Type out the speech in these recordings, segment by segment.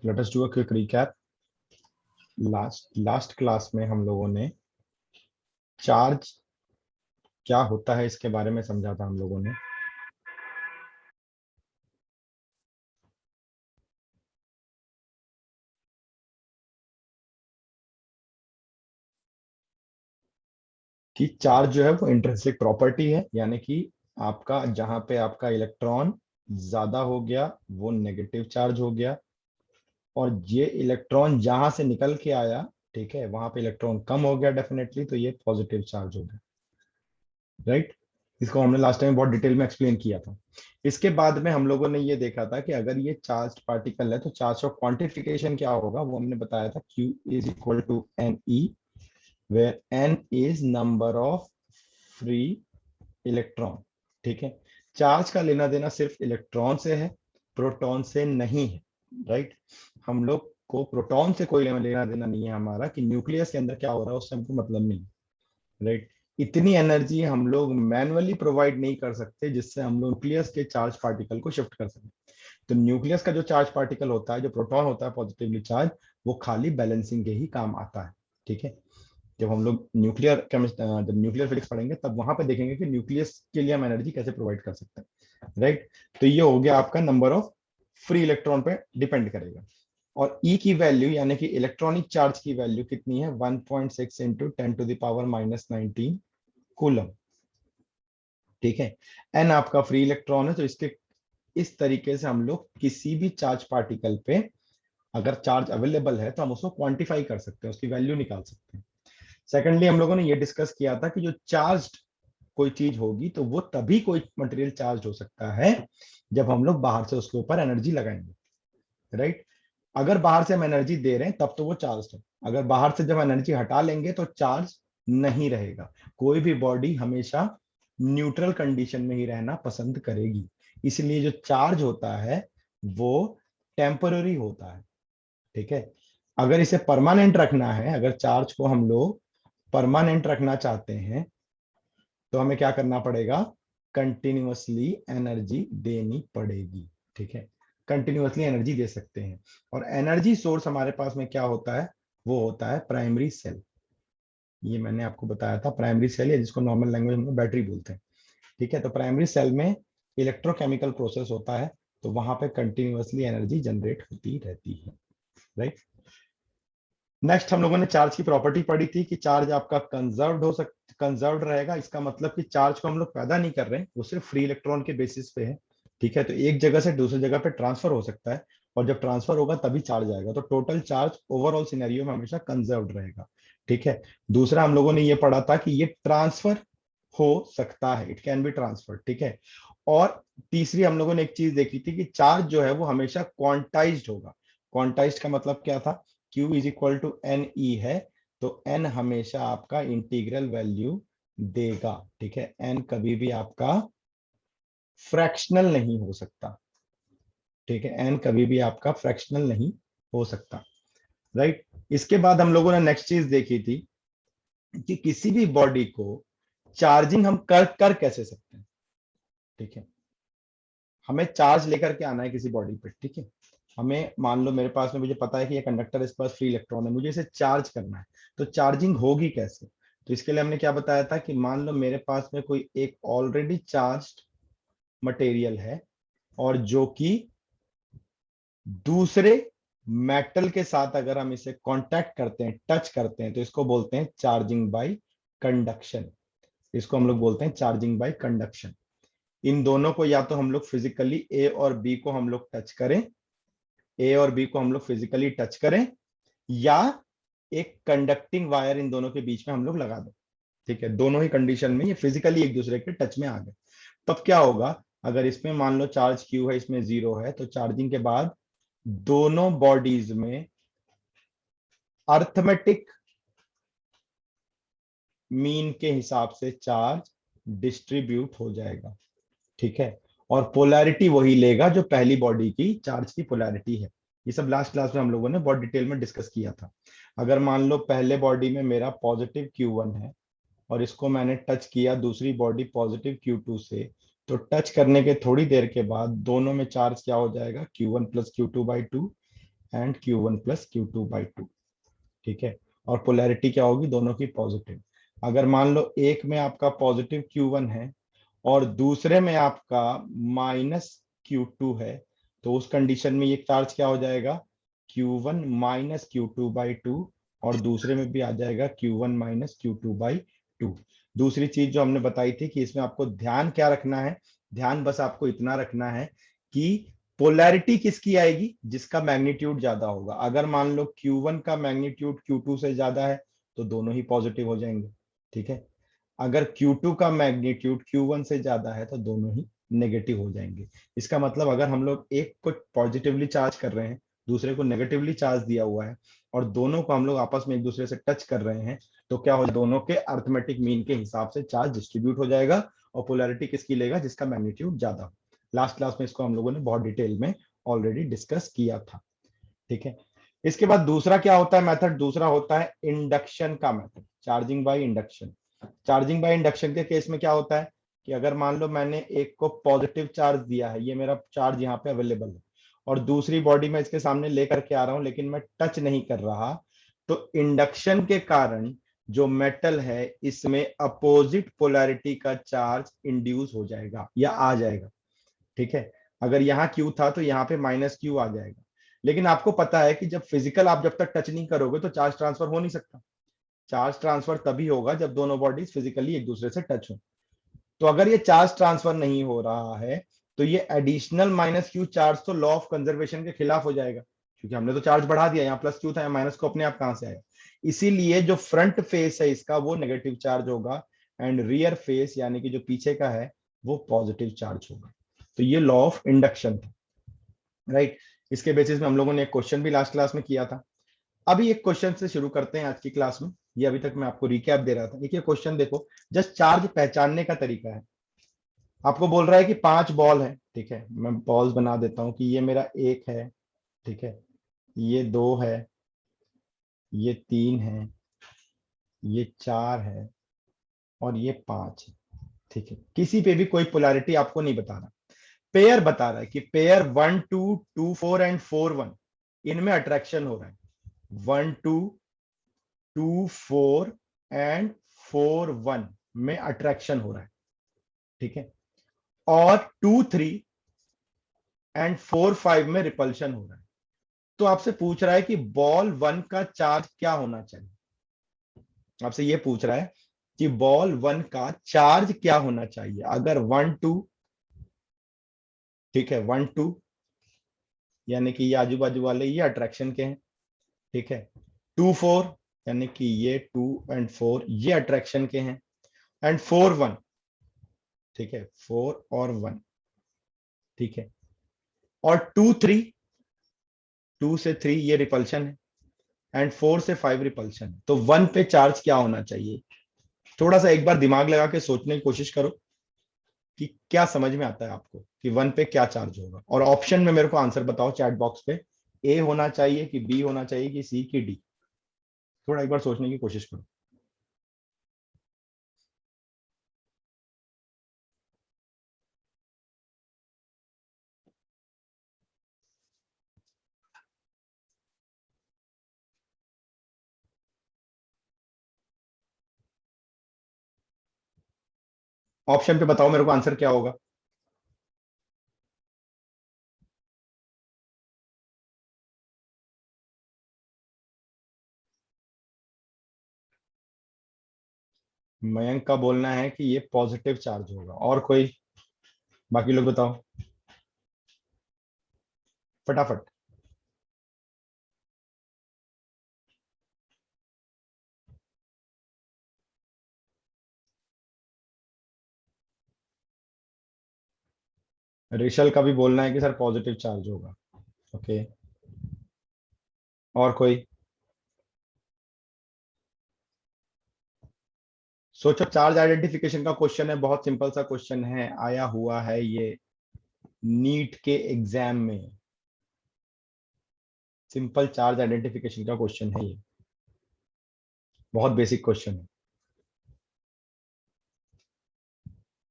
Let us do a quick recap. Last class में हम लोगों ने चार्ज क्या होता है इसके बारे में समझा था हम लोगों ने। कि चार्ज जो है वो इंट्रिंसिक प्रॉपर्टी है, यानी कि आपका जहां पे आपका इलेक्ट्रॉन ज्यादा हो गया वो नेगेटिव चार्ज हो गया, और ये इलेक्ट्रॉन जहां से निकल के आया, ठीक है, वहां पे इलेक्ट्रॉन कम हो गया डेफिनेटली, तो ये पॉजिटिव चार्ज हो गया। राइट। इसको हमने लास्ट टाइम बहुत डिटेल में एक्सप्लेन किया था। इसके बाद में हम लोगों ने ये देखा था कि अगर ये चार्ज पार्टिकल है तो चार्ज का क्वांटिफिकेशन क्या होगा, वो हमने बताया था Q is equal to n e, where n is number of free electron. ठीक है। चार्ज का लेना देना सिर्फ इलेक्ट्रॉन से है, प्रोटॉन से नहीं है। राइट। हम लोग को प्रोटॉन से कोई लेना देना नहीं है हमारा, कि न्यूक्लियस के अंदर क्या हो रहा है उससे हमको मतलब नहीं। राइट। इतनी एनर्जी हम लोग मैनुअली प्रोवाइड नहीं कर सकते जिससे हम लोग न्यूक्लियस के चार्ज पार्टिकल को शिफ्ट कर सकें। तो न्यूक्लियस का जो चार्ज पार्टिकल होता है, जो प्रोटॉन होता है पॉजिटिवली चार्ज, वो खाली बैलेंसिंग के ही काम आता है। ठीक है। जब हम लोग जब न्यूक्लियर फिजिक्स पढ़ेंगे तब वहां पे देखेंगे कि न्यूक्लियस के लिए हम एनर्जी कैसे प्रोवाइड कर सकते हैं। राइट। तो ये हो गया आपका नंबर ऑफ फ्री इलेक्ट्रॉन पे डिपेंड करेगा। और ई की वैल्यू यानी कि इलेक्ट्रॉनिक चार्ज की वैल्यू कितनी है, 1.6 इंटू 10⁻⁻⁻19 कूलम। ठीक है। एन आपका फ्री इलेक्ट्रॉन है, तो इसके इस तरीके से हम लोग किसी भी चार्ज पार्टिकल पे अगर चार्ज अवेलेबल है तो हम उसको क्वांटिफाई कर सकते हैं, उसकी वैल्यू निकाल सकते हैं। सेकेंडली हम लोगों ने ये डिस्कस किया था कि जो चार्ज कोई चीज होगी तो वो तभी कोई मटेरियल चार्ज हो सकता है जब हम लोग बाहर से उसके ऊपर एनर्जी लगाएंगे। राइट। अगर बाहर से हम एनर्जी दे रहे हैं तब तो वो चार्ज है, अगर बाहर से जब एनर्जी हटा लेंगे तो चार्ज नहीं रहेगा। कोई भी बॉडी हमेशा न्यूट्रल कंडीशन में ही रहना पसंद करेगी, इसलिए जो चार्ज होता है वो टेम्पररी होता है। ठीक है। अगर इसे परमानेंट रखना है, अगर चार्ज को हम लोग परमानेंट रखना चाहते हैं तो हमें क्या करना पड़ेगा, कंटिन्यूअसली एनर्जी देनी पड़ेगी। ठीक है। कंटिन्यूअसली एनर्जी दे सकते हैं, और एनर्जी सोर्स हमारे पास में क्या होता है, वो होता है प्राइमरी सेल। ये मैंने आपको बताया था, प्राइमरी सेल या जिसको नॉर्मल लैंग्वेज में बैटरी बोलते हैं। ठीक है। तो प्राइमरी सेल में इलेक्ट्रोकेमिकल प्रोसेस होता है, तो वहां पे कंटिन्यूअसली एनर्जी जनरेट होती रहती है। राइट। नेक्स्ट हम लोगों ने चार्ज की प्रॉपर्टी पढ़ी थी कि चार्ज आपका कंजर्व्ड रहेगा। इसका मतलब कि चार्ज को हम लोग पैदा नहीं कर रहे हैं, वो सिर्फ फ्री इलेक्ट्रॉन के बेसिस पे है। ठीक है। तो एक जगह से दूसरी जगह पे ट्रांसफर हो सकता है, और जब ट्रांसफर होगा तभी चार्ज आएगा, तो टोटल चार्ज ओवरऑल सिनेरियो में हमेशा कंजर्व्ड रहेगा। ठीक है। दूसरा हम लोगों ने ये पढ़ा था कि ये ट्रांसफर हो सकता है, इट कैन बी ट्रांसफर। ठीक है। और तीसरी हम लोगों ने एक चीज देखी थी कि चार्ज जो है वो हमेशा क्वांटाइज्ड होगा। क्वांटाइज्ड का मतलब क्या था, Q is equal to n e है, तो n हमेशा आपका इंटीग्रल वैल्यू देगा। ठीक है। n कभी भी आपका फ्रैक्शनल नहीं हो सकता। ठीक है। n कभी भी आपका फ्रैक्शनल नहीं हो सकता। राइट। इसके बाद हम लोगों ने नेक्स्ट चीज देखी थी कि किसी भी बॉडी को चार्जिंग हम कर कैसे सकते हैं। ठीक है। हमें चार्ज लेकर के आना है किसी बॉडी पे। ठीक है। हमें मान लो मेरे पास में, मुझे पता है कि ये कंडक्टर, इस पास फ्री इलेक्ट्रॉन है, मुझे इसे चार्ज करना है, तो चार्जिंग होगी कैसे। तो इसके लिए हमने क्या बताया था कि मान लो मेरे पास में कोई एक ऑलरेडी चार्ज्ड मटेरियल है, और जो कि दूसरे मेटल के साथ अगर हम इसे कांटेक्ट करते हैं, टच करते हैं, तो इसको बोलते हैं चार्जिंग बाय कंडक्शन। इसको हम लोग बोलते हैं चार्जिंग बाय कंडक्शन। इन दोनों को या तो हम लोग फिजिकली ए और बी को हम लोग टच करें, ए और बी को हम लोग फिजिकली टच करें, या एक कंडक्टिंग वायर इन दोनों के बीच में हम लोग लगा दें। ठीक है। दोनों ही कंडीशन में ये फिजिकली एक दूसरे के टच में आ गए, तब क्या होगा, अगर इसमें मान लो चार्ज क्यू है, इसमें 0 है, तो चार्जिंग के बाद दोनों बॉडीज में अर्थमेटिक मीन के हिसाब से चार्ज डिस्ट्रीब्यूट हो जाएगा। ठीक है। और पोलैरिटी वही लेगा जो पहली बॉडी की चार्ज की पोलैरिटी है। ये सब लास्ट क्लास में हम लोगों ने बहुत डिटेल में डिस्कस किया था। अगर मान लो पहले बॉडी में मेरा पॉजिटिव Q1 है, और इसको मैंने टच किया दूसरी बॉडी पॉजिटिव Q2 से, तो टच करने के थोड़ी देर के बाद दोनों में चार्ज क्या हो जाएगा, Q1 plus Q2 by 2, and Q1 plus Q2/2। ठीक है, और पोलैरिटी क्या होगी, दोनों की पॉजिटिव। अगर मान लो एक में आपका पॉजिटिव Q1 है और दूसरे में आपका -Q2 है, तो उस कंडीशन में ये चार्ज क्या हो जाएगा, Q1 माइनस Q2/2, और दूसरे में भी आ जाएगा Q1 माइनस Q2/2। दूसरी चीज जो हमने बताई थी कि इसमें आपको ध्यान क्या रखना है, ध्यान बस आपको इतना रखना है कि पोलैरिटी किसकी आएगी, जिसका मैग्नीट्यूड ज्यादा होगा। अगर मान लो Q1 का मैग्नीट्यूड Q2 से ज्यादा है तो दोनों ही पॉजिटिव हो जाएंगे। ठीक है, अगर Q2 का मैग्नीट्यूड Q1 से ज्यादा है तो दोनों ही नेगेटिव हो जाएंगे। इसका मतलब अगर हम लोग एक को पॉजिटिवली चार्ज कर रहे हैं, दूसरे को नेगेटिवली चार्ज दिया हुआ है, और दोनों को हम लोग आपस में एक दूसरे से टच कर रहे हैं, तो क्या हो, दोनों के अर्थमेटिक मीन के हिसाब से चार्ज डिस्ट्रीब्यूट हो जाएगा, और पोलैरिटी किसकी लेगा, जिसका मैग्नीट्यूड ज्यादा हो। लास्ट क्लास में इसको हम लोगों ने बहुत डिटेल में ऑलरेडी डिस्कस किया था। ठीक है, इसके बाद दूसरा क्या होता है मेथड, दूसरा होता है इंडक्शन का method, charging by induction. Charging by induction के केस में क्या होता है कि अगर मान लो मैंने एक को पॉजिटिव चार्ज दिया है, ये मेरा चार्ज यहाँ पे अवेलेबल है, और दूसरी बॉडी में इसके सामने लेकर के आ रहा हूं लेकिन मैं टच नहीं कर रहा, तो इंडक्शन के कारण जो मेटल है इसमें अपोजिट पोलैरिटी का चार्ज इंड्यूस हो जाएगा या आ जाएगा। ठीक है, अगर यहाँ Q था तो यहाँ पे -Q आ जाएगा। लेकिन आपको पता है कि जब फिजिकल आप जब तक टच नहीं करोगे तो चार्ज ट्रांसफर हो नहीं सकता। चार्ज ट्रांसफर तभी होगा जब दोनों बॉडीज फिजिकली एक दूसरे से टच हो। तो अगर ये चार्ज ट्रांसफर नहीं हो रहा है तो ये एडिशनल -Q चार्ज तो लॉ ऑफ कंजर्वेशन के खिलाफ हो जाएगा, क्योंकि हमने तो चार्ज बढ़ा दिया, यहाँ +Q था, यहाँ माइनस को अपने आप कहां से आया। इसीलिए जो फ्रंट फेस है इसका वो नेगेटिव चार्ज होगा, एंड रियर फेस यानी कि जो पीछे का है वो पॉजिटिव चार्ज होगा। तो ये लॉ ऑफ इंडक्शन था, राइट। इसके बेसिस में हम लोगों ने एक क्वेश्चन भी लास्ट क्लास में किया था। अभी एक क्वेश्चन से शुरू करते हैं आज की क्लास में। ये अभी तक मैं आपको रिकैप दे रहा था, देखिए क्वेश्चन देखो, जस्ट चार्ज पहचानने का तरीका है। आपको बोल रहा है कि 5 बॉल है, ठीक है, मैं बॉल्स बना देता हूं कि ये मेरा 1 है, ठीक है, ये 2 है, ये 3 है, ये 4 है, और ये 5 है। ठीक है, किसी पे भी कोई पोलैरिटी आपको नहीं बता रहा, पेयर बता रहा है कि पेयर 1 2 2 4 एंड 4 1 इनमें अट्रैक्शन हो रहा है। 1 2 2 4 एंड 4 1 में अट्रैक्शन हो रहा है। ठीक है, और 2 3 एंड 4 5 में रिपल्शन हो रहा है। तो आपसे पूछ रहा है कि बॉल 1 का चार्ज क्या होना चाहिए, आपसे ये पूछ रहा है कि बॉल 1 का चार्ज क्या होना चाहिए। अगर 1 2, ठीक है, 1 2 यानी कि ये आजू बाजू वाले ये अट्रैक्शन के हैं। ठीक है, 2 4 यानी कि ये 2 और 4 ये अट्रैक्शन के हैं, एंड 4 1, ठीक है, 4 और 1, ठीक है, और 2 3 ये रिपल्शन है, एंड 4 से 5 रिपल्शन है। तो 1 पे चार्ज क्या होना चाहिए, थोड़ा सा एक बार दिमाग लगा के सोचने की कोशिश करो कि क्या समझ में आता है आपको कि 1 पे क्या चार्ज होगा, और ऑप्शन में मेरे को आंसर बताओ चैट बॉक्स पे, ए होना चाहिए कि बी होना चाहिए कि सी की डी, थोड़ा एक बार सोचने की कोशिश करो। ऑप्शन पे बताओ मेरे को आंसर क्या होगा। मयंक का बोलना है कि ये पॉजिटिव चार्ज होगा, और कोई, बाकी लोग बताओ फटाफट। ऋषल का भी बोलना है कि सर पॉजिटिव चार्ज होगा। ओके, और कोई, सोचो, चार्ज आइडेंटिफिकेशन का क्वेश्चन है, बहुत सिंपल सा क्वेश्चन है, आया हुआ है ये नीट के एग्जाम में। सिंपल चार्ज आइडेंटिफिकेशन का क्वेश्चन है ये, बहुत बेसिक क्वेश्चन है।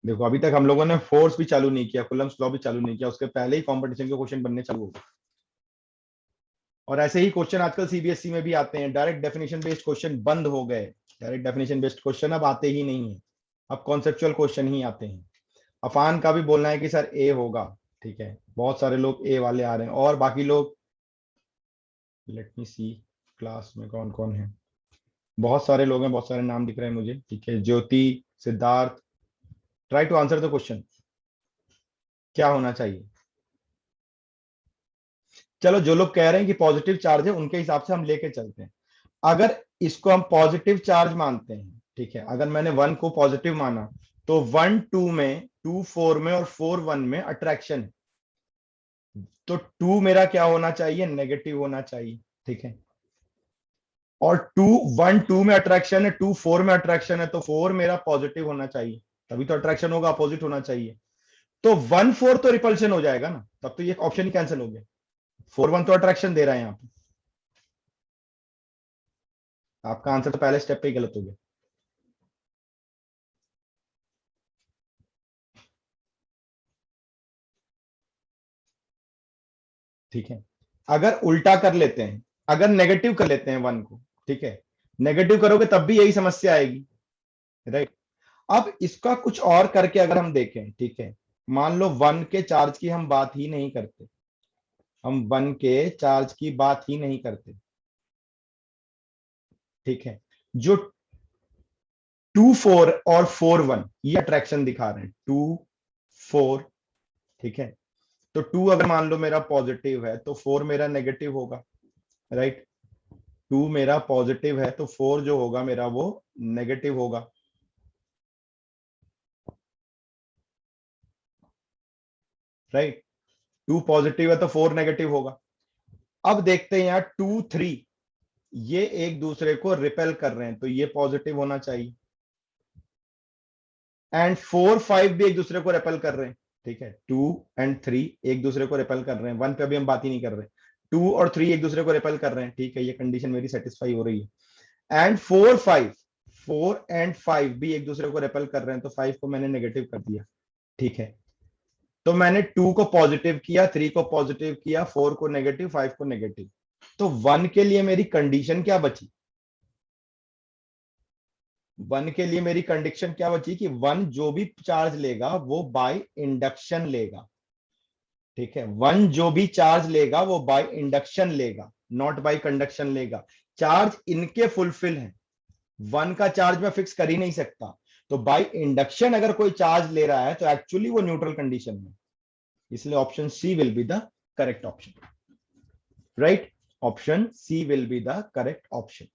देखो अभी तक हम लोगों ने फोर्स भी चालू नहीं किया, कूलम्ब्स लॉ भी चालू नहीं किया, उसके पहले ही कंपटीशन के क्वेश्चन बनने चालू हो गए। और ऐसे ही क्वेश्चन आजकल सीबीएसई में भी आते हैं, डायरेक्ट डेफिनेशन बेस्ड क्वेश्चन बंद हो गए, डायरेक्ट डेफिनेशन बेस्ड क्वेश्चन अब आते ही नहीं है, अब कॉन्सेप्चुअल क्वेश्चन ही आते हैं। अफान का भी बोलना है कि सर ए होगा, ठीक है, बहुत सारे लोग ए वाले आ रहे हैं, और बाकी लोग लेट मी सी क्लास में कौन कौन है, बहुत सारे लोग हैं, बहुत सारे नाम दिख रहे हैं मुझे, ठीक है, Jyoti, Siddharth, try to answer the question, क्या होना चाहिए। चलो जो लोग कह रहे हैं कि पॉजिटिव चार्ज है उनके हिसाब से हम लेके चलते हैं। अगर इसको हम पॉजिटिव चार्ज मानते हैं, ठीक है, अगर मैंने 1 को पॉजिटिव माना, तो 1 2 में, 2 4 में और 4 1 में अट्रैक्शन, तो 2 मेरा क्या होना चाहिए, नेगेटिव होना चाहिए, ठीक है। और 2 1 2 में अट्रैक्शन है, 2 4 में अट्रैक्शन है, तो 4 मेरा पॉजिटिव होना चाहिए, तभी तो अट्रैक्शन होगा, अपोजिट होना चाहिए। तो 1 4 तो रिपल्शन हो जाएगा ना, तब तो ये ऑप्शन ही कैंसिल हो गया। 4 1 तो अट्रैक्शन दे रहा है यहाँ पे, आपका आंसर तो पहले स्टेप पे ही गलत हो गया। ठीक है, अगर उल्टा कर लेते हैं, अगर नेगेटिव कर लेते हैं 1 को, ठीक है, नेगेटिव करोगे तब भी यही समस्या आएगी, राइट। अब इसका कुछ और करके अगर हम देखें, ठीक है, मान लो 1 के चार्ज की हम बात ही नहीं करते, हम 1 के चार्ज की बात ही नहीं करते, ठीक है, जो 2 4 और 4 1 ये अट्रैक्शन दिखा रहे हैं, 2 4, ठीक है, तो 2 अगर मान लो मेरा पॉजिटिव है तो 4 मेरा नेगेटिव होगा, राइट। 2 मेरा पॉजिटिव है तो 4 जो होगा मेरा वो नेगेटिव होगा, राइट। 2 पॉजिटिव है तो 4 नेगेटिव होगा। अब देखते हैं यहाँ 2 3 ये एक दूसरे को रिपेल कर रहे हैं, तो ये पॉजिटिव होना चाहिए, एंड 4 5 भी एक दूसरे को रिपेल कर रहे हैं, ठीक है, 2 एंड 3 एक दूसरे को रिपेल कर रहे हैं, 1 पे अभी हम बात ही नहीं कर रहे, 2 और 3 एक दूसरे को रिपेल कर रहे हैं, ठीक है, ये कंडीशन मेरी सेटिस्फाई हो रही है। एंड 4 5, 4 एंड 5 भी एक दूसरे को रिपेल कर रहे हैं, तो 5 को मैंने नेगेटिव कर दिया, ठीक है। तो मैंने 2 को पॉजिटिव किया, 3 को पॉजिटिव किया, 4 को नेगेटिव, 5 को नेगेटिव, तो 1 के लिए मेरी कंडीशन क्या बची, 1 के लिए मेरी कंडीशन क्या बची कि 1 जो भी चार्ज लेगा वो बाय इंडक्शन लेगा, ठीक है, 1 जो भी चार्ज लेगा वो बाय इंडक्शन लेगा, नॉट बाय कंडक्शन लेगा। चार्ज इनके फुलफिल है, 1 का चार्ज मैं फिक्स कर ही नहीं सकता, तो बाय इंडक्शन अगर कोई चार्ज ले रहा है तो एक्चुअली वो न्यूट्रल कंडीशन में, इसलिए option C will be the correct option, right. Option C will be the correct option,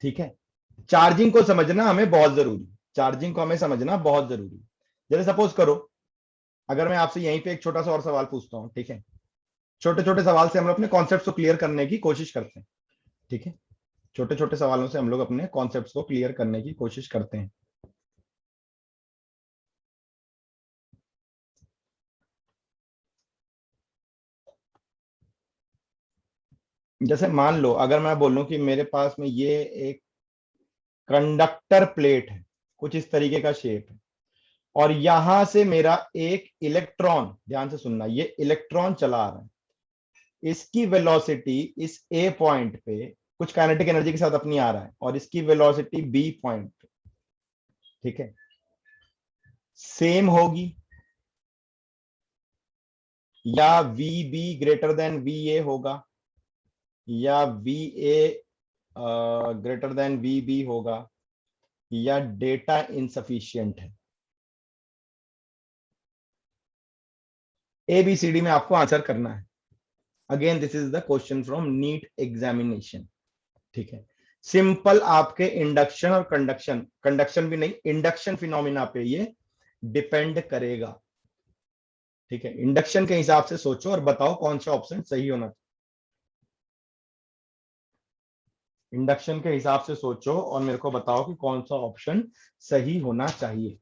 ठीक है। चार्जिंग को समझना हमें बहुत जरूरी, चार्जिंग को हमें समझना बहुत जरूरी। जैसे सपोज करो, अगर मैं आपसे यहीं पे एक छोटा सा और सवाल पूछता हूं, ठीक है, छोटे छोटे सवाल से हम लोग अपने कॉन्सेप्ट को क्लियर करने की कोशिश करते हैं, ठीक है, छोटे छोटे सवालों से हम लोग अपने कॉन्सेप्ट को क्लियर करने की कोशिश करते हैं। जैसे मान लो अगर मैं बोलूं कि मेरे पास में ये एक कंडक्टर प्लेट है, कुछ इस तरीके का शेप है, और यहां से मेरा एक इलेक्ट्रॉन, ध्यान से सुनना, ये इलेक्ट्रॉन चला आ रहा है, इसकी वेलोसिटी इस ए पॉइंट पे कुछ काइनेटिक एनर्जी के साथ अपनी आ रहा है, और इसकी वेलोसिटी बी पॉइंट पे, ठीक है, सेम होगी, या V B greater than V A होगा, या V A greater than V B होगा, या डेटा इनसफिशियंट है। ए बी सी डी में आपको आंसर करना है। Again this is the question from NEET examination, ठीक है। सिंपल आपके इंडक्शन और कंडक्शन, कंडक्शन भी नहीं, इंडक्शन फिनोमिना पे ये डिपेंड करेगा, ठीक है। इंडक्शन के हिसाब से सोचो और बताओ कौन सा ऑप्शन सही होना चाहिए, इंडक्शन के हिसाब से सोचो और मेरे को बताओ कि कौन सा ऑप्शन सही होना चाहिए।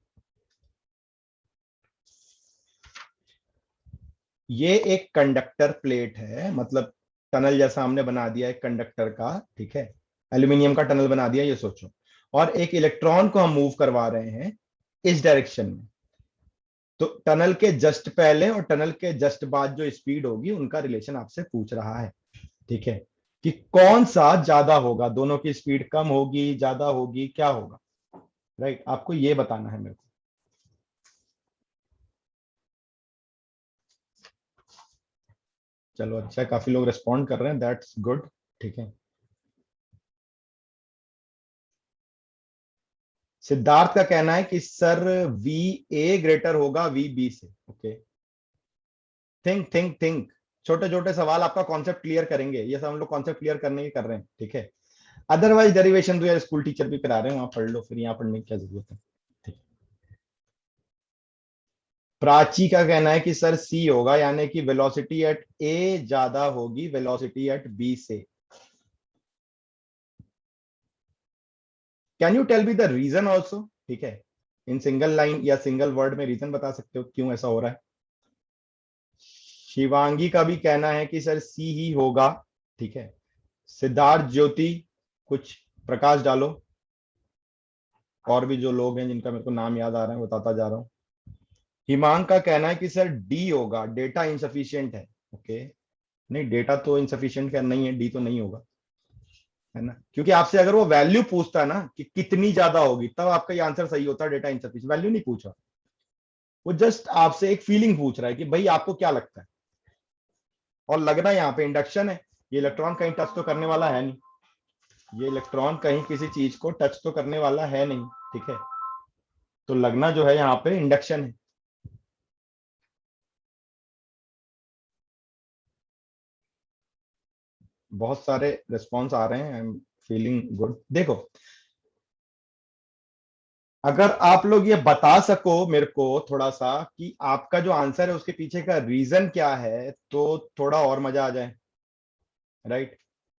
ये एक कंडक्टर प्लेट है, मतलब टनल जैसा हमने बना दिया एक कंडक्टर का, ठीक है, एल्यूमिनियम का टनल बना दिया, ये सोचो, और एक इलेक्ट्रॉन को हम मूव करवा रहे हैं इस डायरेक्शन में, तो टनल के जस्ट पहले और टनल के जस्ट बाद जो स्पीड होगी उनका रिलेशन आपसे पूछ रहा है, ठीक है, कि कौन सा ज्यादा होगा, दोनों की स्पीड कम होगी, ज्यादा होगी, क्या होगा, राइट, आपको ये बताना है मेरे को। चलो अच्छा है, काफी लोग रिस्पॉन्ड कर रहे हैं, दैट्स गुड। ठीक है, सिद्धार्थ का कहना है कि सर वी ए ग्रेटर होगा वी बी से। ओके, थिंक थिंक थिंक, छोटे छोटे सवाल आपका कॉन्सेप्ट क्लियर करेंगे, ये सब हम लोग कॉन्सेप्ट क्लियर करने ही कर रहे हैं। ठीक है, अदरवाइज डेरिवेशन तो यार स्कूल टीचर भी करा रहे हैं, वहां पढ़ लो, फिर यहाँ पढ़ने की क्या जरूरत है। ठीक। प्राची का कहना है कि सर सी होगा, यानी कि वेलोसिटी एट ए ज्यादा होगी वेलोसिटी एट बी से। Can you tell B the reason also. ठीक है, इन सिंगल लाइन या सिंगल वर्ड में रीजन बता सकते हो क्यों ऐसा हो रहा है। शिवांगी का भी कहना है कि सर सी ही होगा। ठीक है, सिद्धार्थ, ज्योति, कुछ प्रकाश डालो, और भी जो लोग हैं जिनका मेरे को नाम याद आ रहा है बताता जा रहा हूं। हिमांक का कहना है कि सर डी होगा, डेटा इंसफिशियंट है। ओके, नहीं डेटा तो इंसफिशियंट क्या नहीं है, डी तो नहीं होगा, है ना, क्योंकि आपसे अगर वो वैल्यू पूछता ना कि कितनी ज्यादा होगी, तब आपका ये आंसर सही होता, डेटा इंसफिशियंट वैल्यू नहीं पूछा, वो जस्ट आपसे एक फीलिंग पूछ रहा है कि भाई आपको क्या लगता है। और लगना यहाँ पे इंडक्शन है, ये इलेक्ट्रॉन कहीं टच तो करने वाला है नहीं, ये इलेक्ट्रॉन कहीं किसी चीज को टच तो करने वाला है नहीं। ठीक है, तो लगना जो है यहाँ पे इंडक्शन है। बहुत सारे रिस्पॉन्स आ रहे हैं, आई एम फीलिंग गुड। देखो, अगर आप लोग ये बता सको मेरे को थोड़ा सा कि आपका जो आंसर है उसके पीछे का रीजन क्या है, तो थोड़ा और मजा आ जाए, राइट।